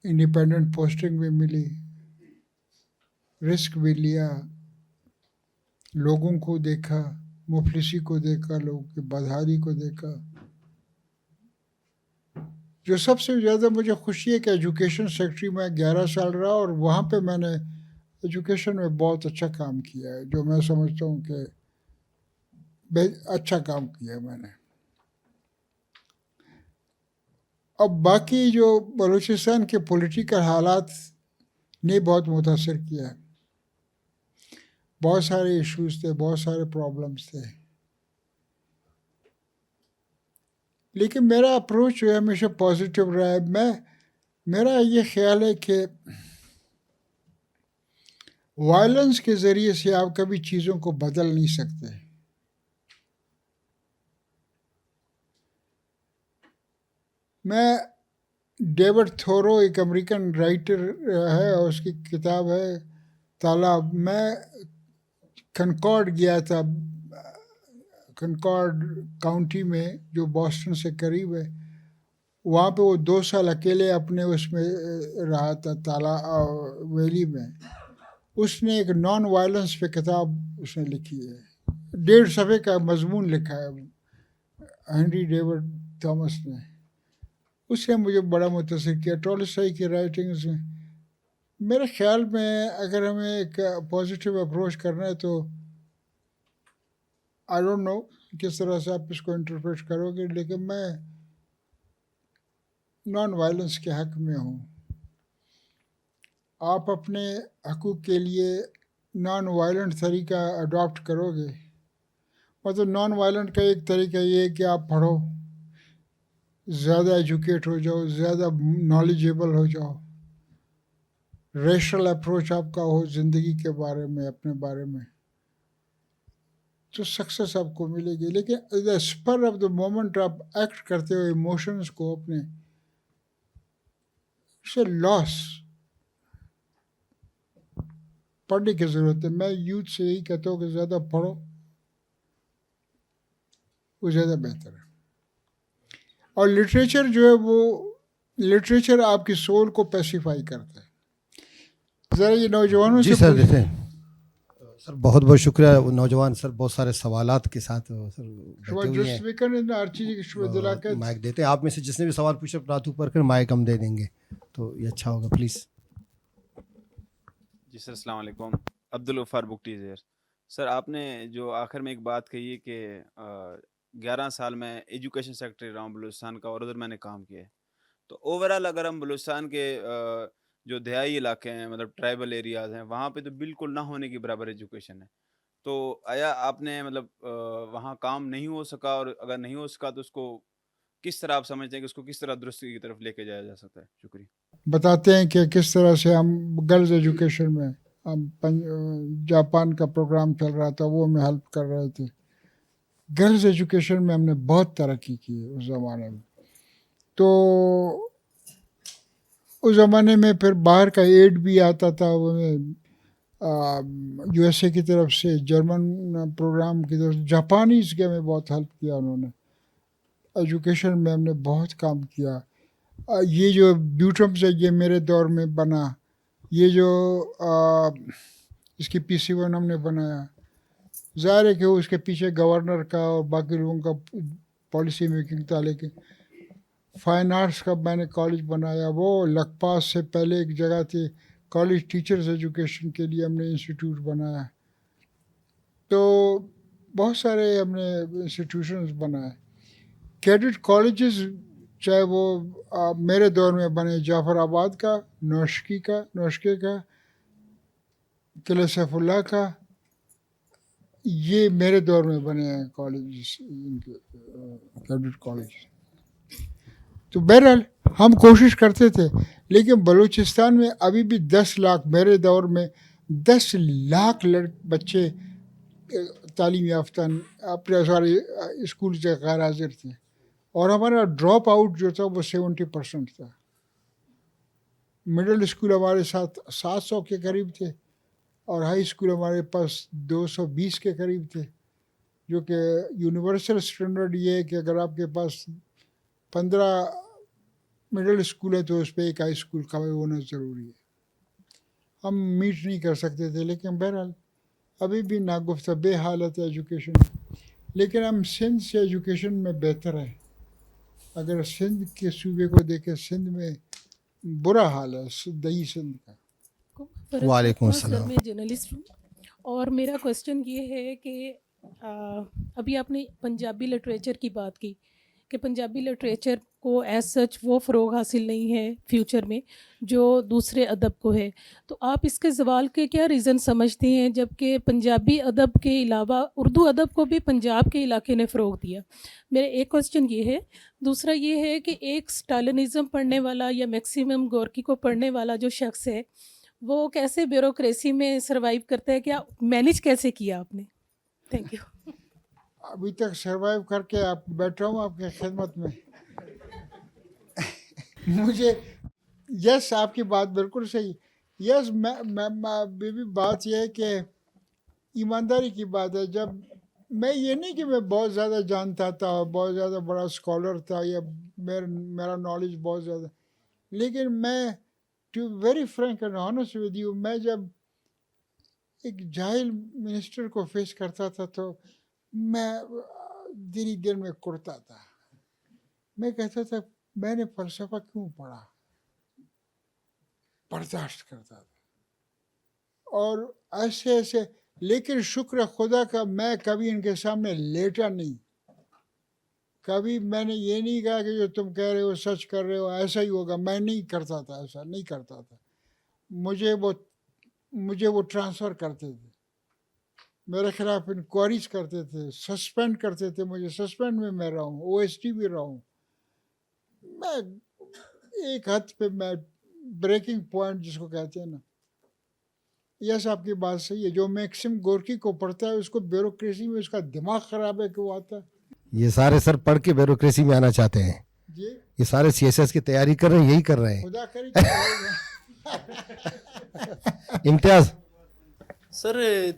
انڈیپینڈنٹ پوسٹنگ بھی ملی, رسک بھی لیا, لوگوں کو دیکھا, مفلسی کو دیکھا, لوگوں کی بدحالی کو دیکھا. جو سب سے زیادہ مجھے خوشی ہے کہ ایجوکیشن سیکٹری میں 11 سال رہا اور وہاں پہ میں نے ایجوکیشن میں بہت اچھا کام کیا ہے, جو میں سمجھتا ہوں کہ اچھا کام کیا ہے میں نے. اب باقی جو بلوچستان کے پولیٹیکل حالات نے بہت متاثر کیا ہے. بہت سارے ایشوز تھے, بہت سارے پرابلمس تھے, لیکن میرا اپروچ جو ہے ہمیشہ پازیٹیو رہا ہے. میرا یہ خیال ہے کہ وائلنس کے ذریعے سے آپ کبھی چیزوں کو بدل نہیں سکتے. میں ڈیوڈ تھورو ایک امریکن رائٹر ہے اور اس کی کتاب ہے تالاب. میں کنکارڈ گیا تھا, کنکارڈ کاؤنٹی میں جو بoston سے قریب ہے. وہاں پہ وہ 2 سال اکیلے اپنے اس میں رہا تھا تالاب ویلی میں. اس نے ایک نان وائلنس پہ کتاب اس نے لکھی ہے, 1.5 صفحے کا مضمون لکھا ہے ہنری ڈیوڈ تھامس نے. اس نے مجھے بڑا متاثر کیا. ٹالسٹائی کی رائٹنگز میں میرے خیال میں اگر ہمیں ایک پازیٹیو اپروچ کرنا ہے تو آئی ڈونٹ نو کس طرح سے آپ اس کو انٹرپریٹ کرو گے, لیکن میں نان وائلنس کے حق میں ہوں. آپ اپنے حقوق کے لیے نان وائلنٹ طریقہ اڈاپٹ کرو گے. مطلب نان وائلنٹ کا ایک طریقہ یہ ہے کہ آپ پڑھو, زیادہ ایجوکیٹ ہو جاؤ, زیادہ نالجیبل ہو جاؤ, ریشنل اپروچ آپ کا ہو زندگی کے بارے میں, اپنے بارے میں, تو سکسیس آپ کو ملے گی. لیکن دا اسپر آف دا مومنٹ آپ ایکٹ کرتے ہو ایموشنس کو اپنے سے لاس, پڑھنے کی ضرورت ہے. میں یوتھ سے یہی کہتا ہوں کہ زیادہ پڑھو, وہ زیادہ بہتر ہے. اور لٹریچر جو ہے وہ لٹریچر آپ کی سول کو پیسیفائی کرتا ہے. ذرا یہ نوجوانوں جی سے سر, جیسے سر بہت بہت شکریہ. وہ نوجوان سر بہت سارے سوالات کے ساتھ سر شما بیٹھے ہوئے جس ہیں. ویکن ہر چیز کی شما دلاکت مائک دیتے ہیں آپ میں سے جس نے بھی سوال پوچھا رات اوپر کر مائک ہم دے دیں گے تو یہ اچھا ہوگا پلیز. جی سر السلام علیکم. عبدالغفار بکٹیز ہیئر. سر آپ نے جو آخر میں ایک بات کہی ہے کہ 11 سال میں ایجوکیشن سیکٹری رہا ہوں بلوچستان کا اور ادھر میں نے کام کیا ہے. تو اوورال اگر ہم بلوچستان کے جو دیہی علاقے ہیں مطلب ٹرائبل ایریاز ہیں وہاں پہ تو بالکل نہ ہونے کی برابر ایجوکیشن ہے. تو آیا آپ نے مطلب وہاں کام نہیں ہو سکا اور اگر نہیں ہو سکا تو اس کو کس طرح آپ سمجھتے ہیں کہ اس کو کس طرح درستی کی طرف لے کے جایا جا سکتا ہے؟ شکریہ. بتاتے ہیں کہ کس طرح سے ہم گرلز ایجوکیشن میں ہم جاپان کا پروگرام چل رہا تھا وہ ہمیں ہیلپ کر رہے تھے. گرلز ایجوکیشن میں ہم نے بہت ترقی کی ہے اس زمانے میں. تو اس زمانے میں پھر باہر کا ایڈ بھی آتا تھا یو ایس اے کی طرف سے, جرمن پروگرام کی طرف سے, جاپانیز کے ہمیں بہت ہیلپ کیا انہوں نے. ایجوکیشن میں ہم نے بہت کام کیا. یہ جو بیوٹمس ہے یہ میرے دور میں بنا. یہ جو اس کی PC1 ہم نے بنایا. ظاہر ہے کہ اس کے پیچھے گورنر کا اور باقی لوگوں کا پالیسی میکنگ تھا. لیکن فائن آرٹس کا میں نے کالج بنایا. وہ لکھپاس سے پہلے ایک جگہ تھی کالج ٹیچرز ایجوکیشن کے لیے ہم نے انسٹیٹیوٹ بنایا. تو بہت سارے ہم نے انسٹیٹیوشنز بنائے. کیڈٹ کالجز چاہے وہ میرے دور میں بنے, جعفر آباد کا, نوشکی کا, نوشکے کا, قلعہ سیف اللہ کا, یہ میرے دور میں بنے ہیں کالجز, کیڈٹ کالج. تو بہرحال ہم کوشش کرتے تھے. لیکن بلوچستان میں ابھی بھی 10 لاکھ, میرے دور میں 10 لاکھ بچے تعلیم یافتہ اپنے سارے اسکول سے غیر حاضر تھے. اور ہمارا ڈراپ آؤٹ جو تھا وہ 70% تھا. مڈل اسکول ہمارے ساتھ 700 کے قریب تھے اور ہائی اسکول ہمارے پاس 220 کے قریب تھے. جو کہ یونیورسل اسٹینڈرڈ یہ ہے کہ اگر آپ کے پاس 15 مڈل اسکول ہے تو اس پہ ایک ہائی اسکول کا ہونا ضروری ہے. ہم میٹ نہیں کر سکتے تھے. لیکن بہرحال ابھی بھی ناگفتہ حالت ہے ایجوکیشن. لیکن ہم سندھ سے ایجوکیشن میں بہتر ہیں. اگر سندھ کے صوبے کو دیکھیں, سندھ میں برا حال ہے دہی سندھ کا. وعلیکم سر السلام. میں جرنلسٹ ہوں اور میرا کویسچن یہ ہے کہ ابھی آپ نے پنجابی لٹریچر کی بات کی کہ پنجابی لٹریچر کو ایز سچ وہ فروغ حاصل نہیں ہے فیوچر میں جو دوسرے ادب کو ہے. تو آپ اس کے زوال کے کیا ریزن سمجھتے ہیں جب کہ پنجابی ادب کے علاوہ اردو ادب کو بھی پنجاب کے علاقے نے فروغ دیا؟ میرا ایک کویسچن یہ ہے. دوسرا یہ ہے کہ ایک اسٹالنزم پڑھنے والا یا میکسیمم گورکی کو پڑھنے والا جو شخص ہے وہ کیسے بیوروکریسی میں سروائیو کرتا ہے, کیا مینیج کیسے کیا آپ نے؟ Thank you. ابھی تک سروائیو کر کے آپ بیٹھا ہوں آپ کی خدمت میں. مجھے یس آپ کی بات بالکل صحیح. یس بھی بات یہ ہے کہ ایمانداری کی بات ہے. جب میں یہ نہیں کہ میں بہت زیادہ جانتا تھا, بہت زیادہ بڑا اسکالر تھا یا میرا نالج بہت زیادہ, لیکن میں to very frank and honest with you, میں جب ایک جاہل منسٹر کو فیس کرتا تھا تو میں دل میں کرتا تھا. میں کہتا تھا میں نے فلسفہ کیوں پڑھا, برداشت کرتا تھا. اور ایسے ایسے, لیکن شکر خدا کا میں کبھی ان کے سامنے لیٹا نہیں. کبھی میں نے یہ نہیں کہا کہ جو تم کہہ رہے ہو سچ کر رہے ہو, ایسا ہی ہوگا. میں نہیں کرتا تھا, ایسا نہیں کرتا تھا. مجھے وہ ٹرانسفر کرتے تھے, میرے خلاف انکوائریز کرتے تھے, سسپینڈ کرتے تھے مجھے. سسپینڈ میں میں رہا ہوں, OST بھی رہا ہوں. میں ایک حد پہ میں بریکنگ پوائنٹ جس کو کہتے ہیں نا, یس آپ کی بات صحیح ہے. جو میکسم گورکی کو پڑھتا ہے اس کو بیوروکریسی میں اس کا دماغ خراب ہے کہ وہ آتا ہے. یہ سارے سر پڑھ کے بیوروکریسی میں آنا چاہتے ہیں. جی یہ سارے CSS کی تیاری کر رہے ہیں, یہی کر رہے ہیں. خدا کرے. امتیاز سر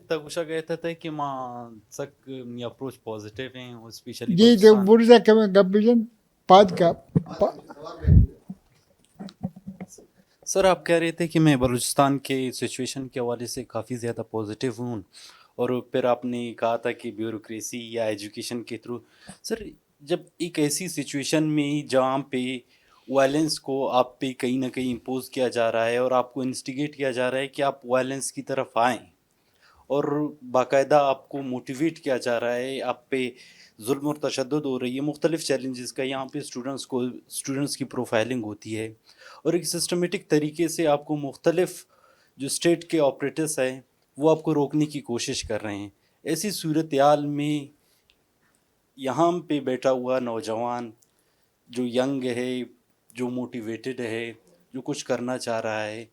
تگوشا کہتا تھا کہ ماں سک می اپروچ پازیٹیو ہیں اور اسپیشلی جی تو برزا کمیں گبیجن پاد کا سر آپ کہہ رہے تھے کہ میں بلوچستان کے سچویشن کے حوالے سے کافی زیادہ پازیٹیو ہوں، اور پھر آپ نے کہا تھا کہ بیوروکریسی یا ایجوکیشن کے تھرو. سر جب ایک ایسی سچویشن میں جہاں پہ وائلنس کو آپ پہ کہیں نہ کہیں امپوز کیا جا رہا ہے اور آپ کو انسٹیگیٹ کیا جا رہا ہے کہ آپ وائلنس کی طرف آئیں، اور باقاعدہ آپ کو موٹیویٹ کیا جا رہا ہے، آپ پہ ظلم اور تشدد ہو رہی ہے، مختلف چیلنجز کا یہاں پہ اسٹوڈنٹس کی پروفائلنگ ہوتی ہے، اور ایک سسٹمیٹک طریقے سے آپ کو مختلف جو اسٹیٹ کے آپریٹرس ہیں وہ آپ کو روکنے کی کوشش کر رہے ہیں. ایسی صورتحال میں یہاں پہ بیٹھا ہوا نوجوان جو ینگ ہے، جو موٹیویٹڈ ہے، جو کچھ کرنا چاہ رہا ہے،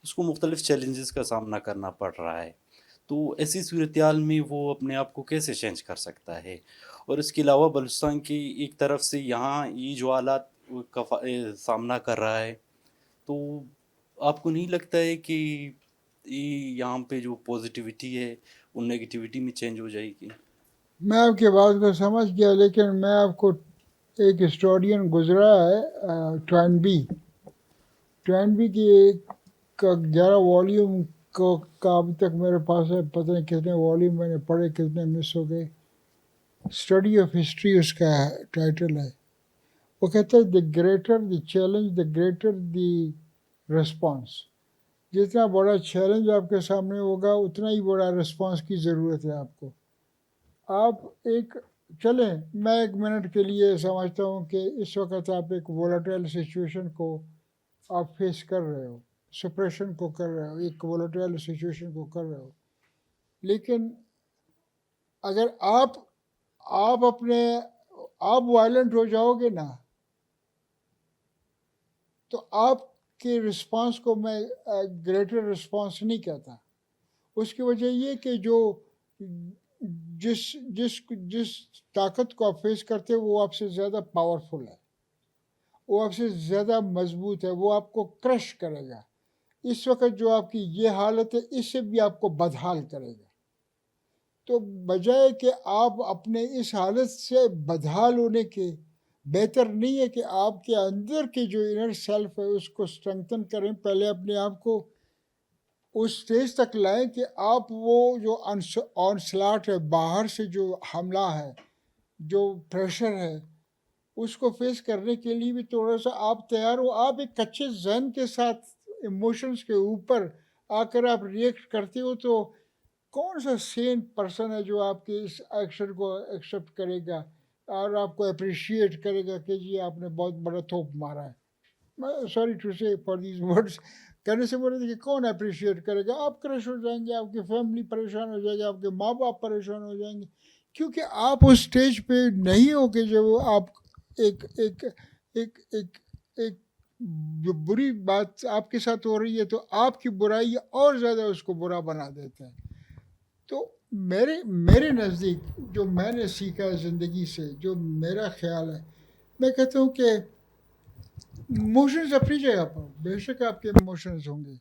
اس کو مختلف چیلنجز کا سامنا کرنا پڑ رہا ہے. تو ایسی صورتحال میں وہ اپنے آپ کو کیسے چینج کر سکتا ہے؟ اور اس کے علاوہ بلوچستان کی ایک طرف سے یہاں یہ جو حالات کا سامنا کر رہا ہے، تو آپ کو نہیں لگتا ہے کہ یہ یہاں پہ جو پازیٹیوٹی ہے وہ نگیٹیوٹی میں چینج ہو جائے گی؟ میں آپ کی بات کو سمجھ گیا، لیکن میں آپ کو ایک ہسٹورین گزرا ہے ٹوینبی کی کا 11 والیوم کا ابھی تک میرے پاس ہے، پتہ نہیں کتنے والیوم میں نے پڑھے، کتنے مس ہو گئے. اسٹڈی آف ہسٹری اس کا ٹائٹل ہے. وہ کہتا ہے the greater the challenge the greater the response. جتنا بڑا چیلنج آپ کے سامنے ہوگا اتنا ہی بڑا رسپانس کی ضرورت ہے آپ کو. آپ چلیں، میں 1 منٹ کے لیے سمجھتا ہوں کہ اس وقت آپ ایک وولٹائل سچویشن کو آپ فیس کر رہے ہو، سپریشن کو کر رہے ہو، ایک وولٹائل سچویشن کو کر رہے ہو. لیکن اگر آپ وائلنٹ ہو جاؤ گے نا، تو آپ کے رسپانس کو میں گریٹر رسپانس نہیں کہتا. اس کی وجہ یہ کہ جس طاقت کو آپ فیس کرتے ہیں وہ آپ سے زیادہ پاورفل ہے، وہ آپ سے زیادہ مضبوط ہے، وہ آپ کو کرش کرے گا. اس وقت جو آپ کی یہ حالت ہے اس سے بھی آپ کو بدحال کرے گا. تو بجائے کہ آپ اپنے اس حالت سے بدحال ہونے کے، بہتر نہیں ہے کہ آپ کے اندر کی جو انر سیلف ہے اس کو اسٹرنگتھن کریں. پہلے اپنے آپ کو اس اسٹیج تک لائیں کہ آپ وہ جو آنسلاٹ ہے، باہر سے جو حملہ ہے، جو پریشر ہے، اس کو فیس کرنے کے لیے بھی تھوڑا سا آپ تیار ہو. آپ ایک کچے ذہن کے ساتھ ایموشنز کے اوپر آ کر آپ ریئیکٹ کرتے ہو، تو کون سا سین پرسن ہے جو آپ کے اس ایکشن کو ایکسیپٹ کرے گا اور آپ کو اپریشیٹ کرے گا کہ جی آپ نے بہت بڑا تھوپ مارا ہے. سوری ٹو سے فار دیز ورڈس کہنے سے بولے تھے کہ کون اپریشیٹ کرے گا. آپ کرش ہو جائیں گے، آپ کی فیملی پریشان ہو جائے گی، آپ کے ماں باپ پریشان ہو جائیں گے، کیونکہ آپ اس سٹیج پہ نہیں ہو کہ جب آپ ایک ایک ایک ایک ایک جو بری بات آپ کے ساتھ ہو رہی ہے تو آپ کی برائی اور زیادہ اس کو برا بنا دیتا ہے. تو میرے نزدیک جو میں نے سیکھا ہے زندگی سے، جو میرا خیال ہے، میں کہتا ہوں کہ ایموشنز اپنی جگہ پر بے شک آپ کے ایموشنز ہوں گے،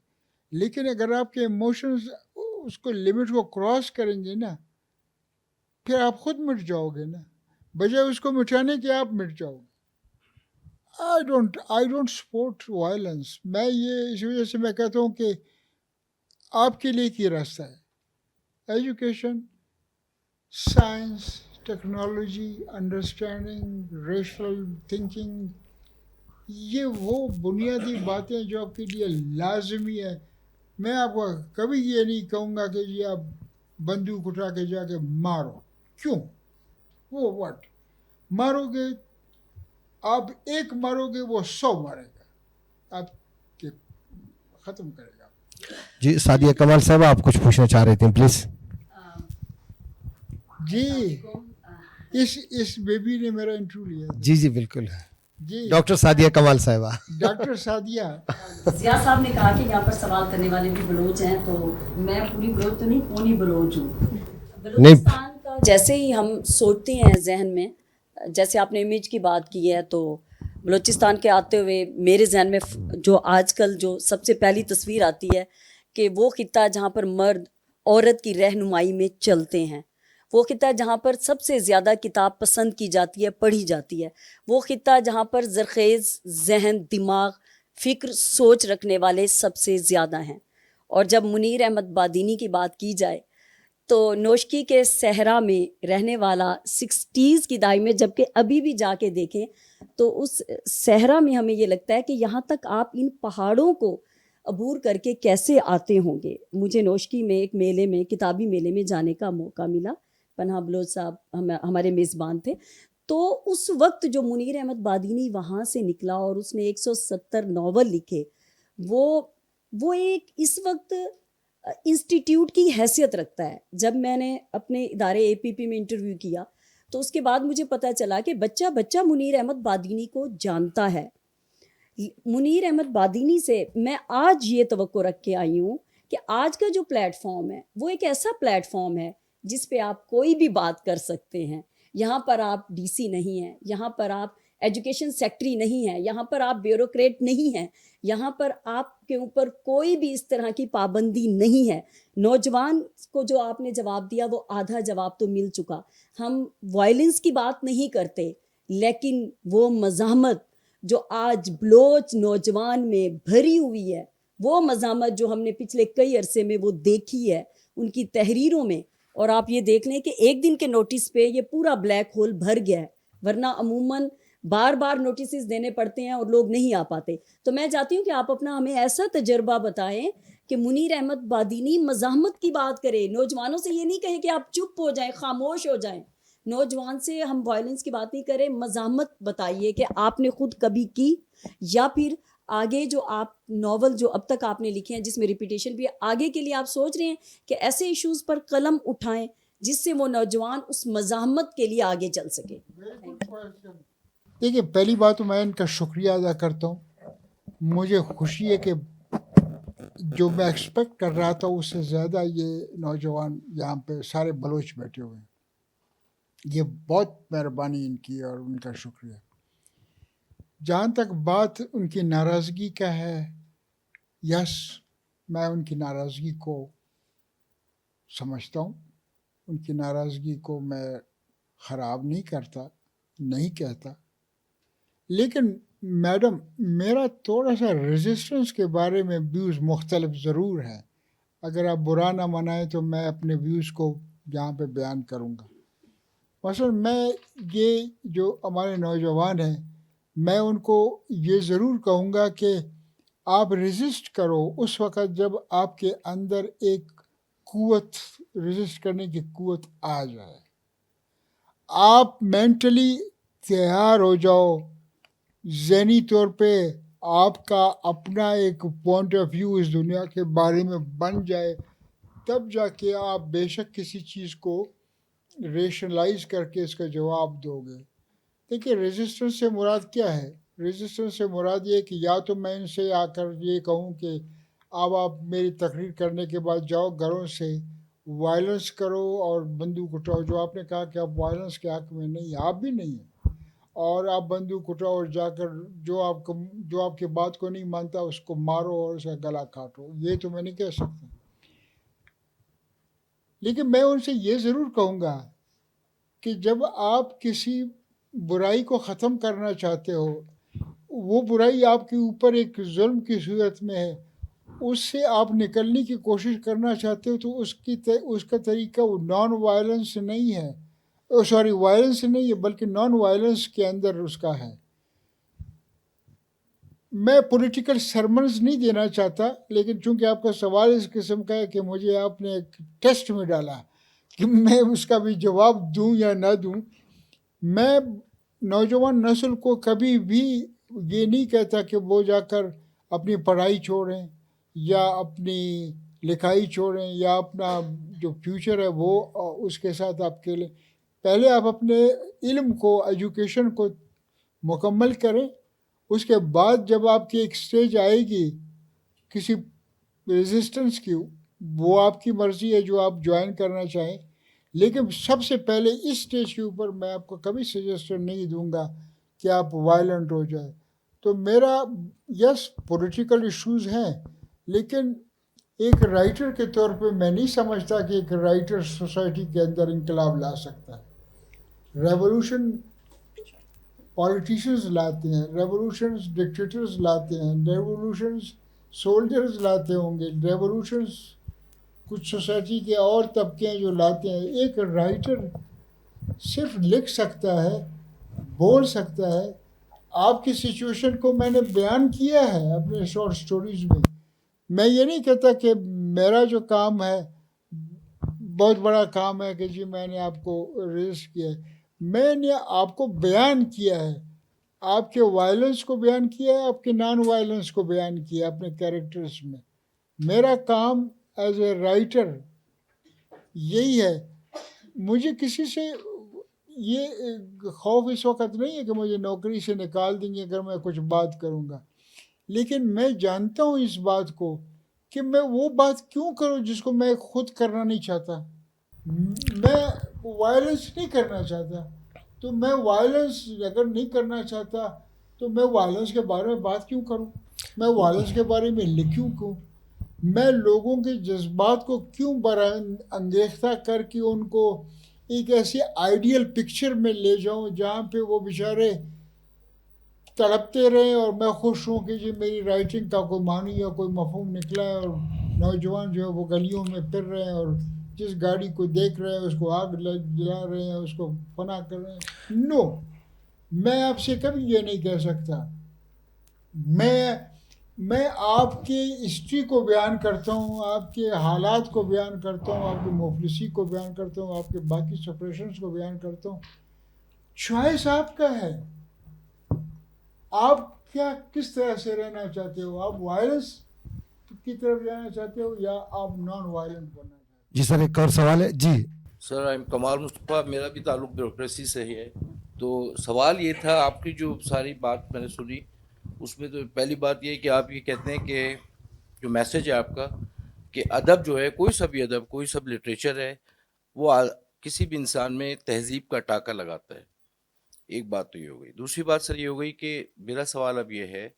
لیکن اگر آپ کے ایموشنز اس کو لمٹ کو کراس کریں گے نا، پھر آپ خود مٹ جاؤ گے نا، بجائے اس کو مٹانے کے آپ مٹ جاؤ گے. I don't support violence. میں یہ اس وجہ سے میں کہتا ہوں کہ آپ کے لیے ایک ہی راستہ ہے، education, science, technology, understanding, rational thinking. یہ وہ بنیادی باتیں جو آپ کے لیے لازمی ہے. میں آپ کو کبھی یہ نہیں کہوں گا کہ جی آپ بندوق اٹھا کے جا کے مارو. کیوں؟ وہ وٹ مارو گے؟ آپ ایک مارو گے، وہ 100 مارے گا، آپ کے ختم کرے گا. جی سعدیہ کمال صاحب آپ کچھ پوچھنا چاہ رہے تھے پلیز. جی اس بیبی نے میرا انٹرویو لیا تھا. جی جی بالکل. جی ڈاکٹر سعدیہ کمال صاحبہ. ڈاکٹر سعدیہ. ضیاء صاحب نے کہا کہ یہاں پر سوال کرنے والے بھی بلوچ ہیں، تو میں پوری بلوچ تو نہیں، پونی بلوچ ہوں. بلوچستان کا جیسے ہی ہم سوچتے ہیں ذہن میں، جیسے آپ نے امیج کی بات کی ہے، تو بلوچستان کے آتے ہوئے میرے ذہن میں جو آج کل جو سب سے پہلی تصویر آتی ہے کہ وہ خطہ جہاں پر مرد عورت کی رہنمائی میں چلتے ہیں، وہ خطہ جہاں پر سب سے زیادہ کتاب پسند کی جاتی ہے، پڑھی جاتی ہے، وہ خطہ جہاں پر زرخیز ذہن، دماغ، فکر سوچ رکھنے والے سب سے زیادہ ہیں. اور جب منیر احمد بادینی کی بات کی جائے تو نوشکی کے صحرا میں رہنے والا 60s کی دہائی میں، جب کہ ابھی بھی جا کے دیکھیں تو اس صحرا میں ہمیں یہ لگتا ہے کہ یہاں تک آپ ان پہاڑوں کو عبور کر کے کیسے آتے ہوں گے. مجھے نوشکی میں ایک میلے میں، کتابی میلے میں جانے کا موقع ملا. پناہ بلوچ صاحب ہمارے میزبان تھے. تو اس وقت جو منیر احمد بادینی وہاں سے نکلا اور اس نے 170 ناول لکھے، وہ ایک اس وقت انسٹیٹیوٹ کی حیثیت رکھتا ہے. جب میں نے اپنے ادارے APP میں انٹرویو کیا تو اس کے بعد مجھے پتہ چلا کہ بچہ منیر احمد بادینی کو جانتا ہے. منیر احمد بادینی سے میں آج یہ توقع رکھ کے آئی ہوں کہ آج کا جو پلیٹ فارم ہے وہ ایک ایسا پلیٹ فارم ہے جس پہ آپ کوئی بھی بات کر سکتے ہیں. یہاں پر آپ DC نہیں ہیں، یہاں پر آپ ایجوکیشن سیکٹری نہیں ہیں، یہاں پر آپ بیوروکریٹ نہیں ہیں، یہاں پر آپ کے اوپر کوئی بھی اس طرح کی پابندی نہیں ہے. نوجوان کو جو آپ نے جواب دیا وہ آدھا جواب تو مل چکا. ہم وائلنس کی بات نہیں کرتے، لیکن وہ مزاحمت جو آج بلوچ نوجوان میں بھری ہوئی ہے، وہ مزاحمت جو ہم نے پچھلے کئی عرصے میں وہ دیکھی ہے ان کی تحریروں میں. اور آپ یہ دیکھ لیں کہ ایک دن کے نوٹس پہ یہ پورا بلیک ہول بھر گیا ہے، ورنہ عموماً بار بار نوٹسز دینے پڑتے ہیں اور لوگ نہیں آ پاتے. تو میں چاہتی ہوں کہ آپ اپنا ہمیں ایسا تجربہ بتائیں کہ منیر احمد بادینی مزاحمت کی بات کرے. نوجوانوں سے یہ نہیں کہیں کہ آپ چپ ہو جائیں، خاموش ہو جائیں. نوجوان سے ہم وائلنس کی بات نہیں کریں، مزاحمت بتائیے کہ آپ نے خود کبھی کی، یا پھر آگے جو آپ ناول جو اب تک آپ نے لکھے ہیں جس میں ریپیٹیشن بھی ہے، آگے کے لیے آپ سوچ رہے ہیں کہ ایسے ایشوز پر قلم اٹھائیں جس سے وہ نوجوان اس مزاحمت کے لیے آگے چل سکے. دیکھیے، پہلی بات تو میں ان کا شکریہ ادا کرتا ہوں. مجھے خوشی ہے کہ جو میں ایکسپیکٹ کر رہا تھا اس سے زیادہ یہ نوجوان یہاں پہ سارے بلوچ بیٹھے ہوئے ہیں. یہ بہت مہربانی ان کی اور ان کا شکریہ. جہاں تک بات ان کی ناراضگی کا ہے، یس، میں ان کی ناراضگی کو سمجھتا ہوں. ان کی ناراضگی کو میں خراب نہیں کرتا، نہیں کہتا. لیکن میڈم، میرا تھوڑا سا ریزسٹنس کے بارے میں ویوز مختلف ضرور ہیں. اگر آپ برا نہ منائیں تو میں اپنے ویوز کو یہاں پہ بیان کروں گا. مثلا میں یہ جو ہمارے نوجوان ہیں، میں ان کو یہ ضرور کہوں گا کہ آپ ریزسٹ کرو اس وقت جب آپ کے اندر ایک قوت، ریزسٹ کرنے کی قوت آ جائے. آپ مینٹلی تیار ہو جاؤ، ذہنی طور پہ آپ کا اپنا ایک پوائنٹ آف ویو اس دنیا کے بارے میں بن جائے، تب جا کے آپ بے شک کسی چیز کو ریشنلائز کر کے اس کا جواب دو گے. دیکھیے، ریزسٹنس سے مراد کیا ہے؟ ریزسٹنس سے مراد یہ کہ یا تو میں ان سے آ کر یہ کہوں کہ اب آپ میری تقریر کرنے کے بعد جاؤ گھروں سے، وائلنس کرو اور بندوق اٹھاؤ. جو آپ نے کہا کہ آپ وائلنس کے حق میں نہیں، آپ بھی نہیں ہیں، اور آپ بندوق اٹھاؤ اور جا کر جو آپ کی بات کو نہیں مانتا اس کو مارو اور اس کا گلا کاٹو. یہ تو میں نہیں کہہ سکتا. لیکن میں ان سے یہ ضرور کہوں گا کہ جب آپ کسی برائی کو ختم کرنا چاہتے ہو، وہ برائی آپ کے اوپر ایک ظلم کی صورت میں ہے، اس سے آپ نکلنے کی کوشش کرنا چاہتے ہو تو اس کا طریقہ وہ نان وائلنس نہیں ہے. وائلنس نہیں ہے بلکہ نان وائلنس کے اندر اس کا ہے. میں پولیٹیکل سرمنز نہیں دینا چاہتا، لیکن چونکہ آپ کا سوال اس قسم کا ہے کہ مجھے آپ نے ایک ٹیسٹ میں ڈالا کہ میں اس کا بھی جواب دوں یا نہ دوں. میں نوجوان نسل کو کبھی بھی یہ نہیں کہتا کہ وہ جا کر اپنی پڑھائی چھوڑیں یا اپنی لکھائی چھوڑیں یا اپنا جو فیوچر ہے وہ اس کے ساتھ آپ کے لیں. پہلے آپ اپنے علم کو، ایجوکیشن کو مکمل کریں. اس کے بعد جب آپ کی ایک سٹیج آئے گی کسی ریزسٹنس کی، وہ آپ کی مرضی ہے جو آپ جوائن کرنا چاہیں. لیکن سب سے پہلے اس سٹیج کے اوپر میں آپ کو کبھی سجیشن نہیں دوں گا کہ آپ وائلنٹ ہو جائیں. تو میرا یس پولیٹیکل ایشوز ہیں، لیکن ایک رائٹر کے طور پہ میں نہیں سمجھتا کہ ایک رائٹر سوسائٹی کے اندر انقلاب لا سکتا ہے. ریولوشن پالیٹیشنز لاتے ہیں، ریولوشنز ڈکٹیٹرز لاتے ہیں، ریولوشنز سولجرز لاتے ہوں گے، ریولوشنز کچھ سوسائٹی کے اور طبقے ہیں جو لاتے ہیں. ایک رائٹر صرف لکھ سکتا ہے، بول سکتا ہے. آپ کی سچویشن کو میں نے بیان کیا ہے اپنے شارٹ سٹوریز میں. میں یہ نہیں کہتا کہ میرا جو کام ہے بہت بڑا کام ہے کہ جی میں نے آپ کو ریز کیا ہے. میں نے آپ کو بیان کیا ہے، آپ کے وائلنس کو بیان کیا ہے، آپ کے نان وائلنس کو بیان کیا ہے اپنے کیریکٹرز میں. میرا کام ایز اے رائٹر یہی ہے. مجھے کسی سے یہ خوف اس وقت نہیں ہے کہ مجھے نوکری سے نکال دیں گے اگر میں کچھ بات کروں گا، لیکن میں جانتا ہوں اس بات کو کہ میں وہ بات کیوں کروں جس کو میں خود کرنا نہیں چاہتا. میں وائلنس نہیں کرنا چاہتا، تو میں وائلنس اگر نہیں کرنا چاہتا تو میں وائلنس کے بارے میں بات کیوں کروں، میں وائلنس کے بارے میں لکھوں کیوں، میں لوگوں کے جذبات کو کیوں انگیختہ کر کے ان کو ایک ایسی آئیڈیل پکچر میں لے جاؤں جہاں پہ وہ بیچارے تڑپتے رہیں اور میں خوش ہوں کہ جی میری رائٹنگ کا کوئی معنی یا کوئی مفہوم نکلا ہے. اور نوجوان جو ہے وہ گلیوں میں پھر رہے ہیں اور جس گاڑی کو دیکھ رہے ہیں اس کو آگ جلا رہے ہیں، اس کو فنا کر رہے ہیں. نو، میں آپ سے کبھی یہ نہیں کہہ سکتا. میں آپ کی ہسٹری کو بیان کرتا ہوں، آپ کے حالات کو بیان کرتا ہوں، آپ کی مفلسی کو بیان کرتا ہوں، آپ کے باقی سپریشنز کو بیان کرتا ہوں. چوائس آپ کا ہے، آپ کیا کس طرح سے رہنا چاہتے ہو. آپ وائلنس کی طرف جانا چاہتے ہو یا آپ نان وائلنٹ بننا چاہتے ہو. جی سر، ایک اور سوال ہے. جی سر آئی ایم کمال مصطفیٰ، میرا بھی تعلق بیوروکریسی سے ہی ہے. تو سوال یہ تھا، آپ کی جو ساری بات میں نے سنی اس میں تو پہلی بات یہ کہ آپ یہ کہتے ہیں کہ جو میسج ہے آپ کا کہ ادب جو ہے، کوئی سا بھی ادب، کوئی سا بھی لٹریچر ہے، وہ کسی بھی انسان میں تہذیب کا ٹاکا لگاتا ہے. ایک بات تو یہ ہو گئی. دوسری بات سر یہ ہو گئی کہ میرا سوال اب یہ ہے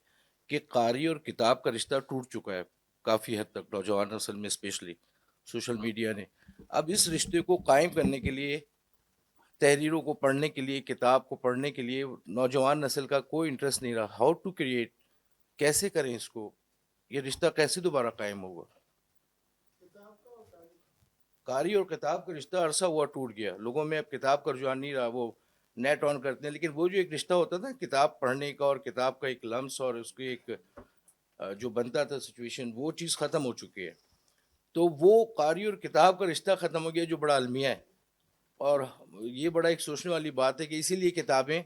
کہ قاری اور کتاب کا رشتہ ٹوٹ چکا ہے کافی حد تک، نوجوان نسل میں اسپیشلی سوشل میڈیا نے. اب اس رشتے کو قائم کرنے کے لیے، تحریروں کو پڑھنے کے لیے، کتاب کو پڑھنے کے لیے نوجوان نسل کا کوئی انٹرسٹ نہیں رہا. ہاؤ ٹو کریٹ، کیسے کریں اس کو، یہ رشتہ کیسے دوبارہ قائم ہوگا؟ قاری اور کتاب کا رشتہ عرصہ ہوا ٹوٹ گیا، لوگوں میں اب کتاب کا رجحان نہیں رہا. وہ نیٹ آن کرتے ہیں، لیکن وہ جو ایک رشتہ ہوتا تھا کتاب پڑھنے کا اور کتاب کا ایک لمس اور اس کی ایک جو بنتا تھا سچویشن، وہ چیز ختم ہو چکی ہے. تو وہ قاری اور کتاب کا رشتہ ختم ہو گیا جو بڑا المیہ ہے. اور یہ بڑا ایک سوچنے والی بات ہے کہ اسی لیے کتابیں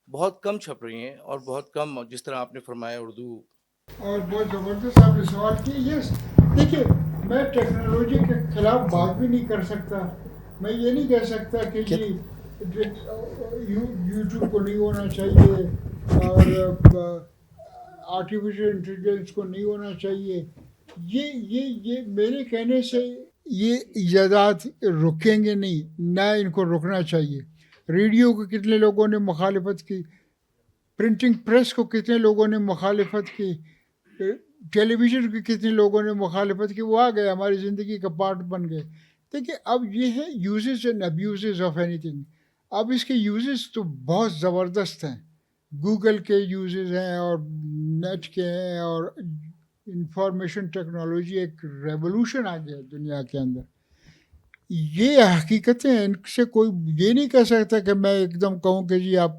بہت کم چھپ رہی ہیں اور بہت کم، جس طرح آپ نے فرمایا اردو. اور بہت زبردست آپ نے سوال کیا. یس، دیکھیے میں ٹیکنالوجی کے خلاف بات بھی نہیں کر سکتا. میں یہ نہیں کہہ سکتا کہ جی یوٹیوب کو نہیں ہونا چاہیے اور آرٹیفیشیل انٹیلیجنس کو نہیں ہونا چاہیے. یہ میرے کہنے سے یہ ایجادات رکیں گے نہیں، نہ ان کو رکنا چاہیے. ریڈیو کو کتنے لوگوں نے مخالفت کی، پرنٹنگ پریس کو کتنے لوگوں نے مخالفت کی، ٹیلی ویژن کی کتنے لوگوں نے مخالفت کی. وہ آ گئے، ہماری زندگی کا پارٹ بن گئے. دیکھیے اب یہ ہے uses and abuses of any thing. اب اس کے یوزز تو بہت زبردست ہیں. گوگل کے یوزز ہیں اور نیٹ کے ہیں، اور انفارمیشن ٹیکنالوجی ایک ریولوشن آ گیا دنیا کے اندر. یہ حقیقتیں ہیں، ان سے کوئی یہ نہیں کہہ سکتا کہ میں ایک دم کہوں کہ جی آپ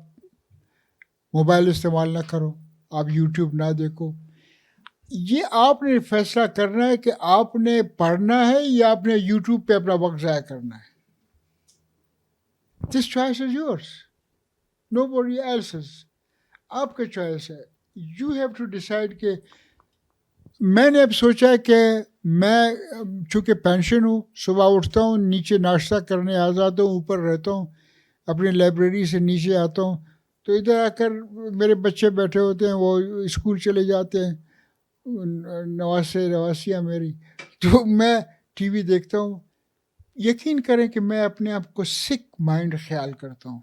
موبائل استعمال نہ کرو، آپ یوٹیوب نہ دیکھو. یہ آپ نے فیصلہ کرنا ہے کہ آپ نے پڑھنا ہے یا آپ نے یوٹیوب پہ اپنا وقت ضائع کرنا ہے. This choice is yours, nobody else's. آپ کا چوائس ہے. یو ہیو ٹو ڈیسائڈ کہ میں نے اب سوچا کہ میں چونکہ پینشن ہوں، صبح اٹھتا ہوں، نیچے ناشتہ کرنے آ جاتا ہوں، اوپر رہتا ہوں، اپنی لائبریری سے نیچے آتا ہوں، تو ادھر آ کر میرے بچے بیٹھے ہوتے ہیں، وہ اسکول چلے جاتے ہیں، نواسیاں میری، تو میں ٹی وی دیکھتا ہوں. یقین کریں کہ میں اپنے آپ کو سک مائنڈ خیال کرتا ہوں.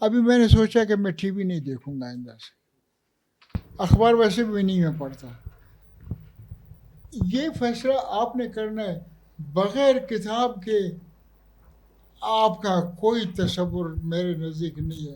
ابھی میں نے سوچا کہ میں ٹی وی نہیں دیکھوں گا آئندہ سے. اخبار ویسے بھی نہیں میں پڑھتا. یہ فیصلہ آپ نے کرنا ہے. بغیر کتاب کے آپ کا کوئی تصور میرے نزدیک نہیں ہے.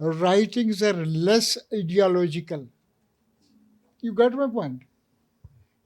writings are less ideological. You got my point?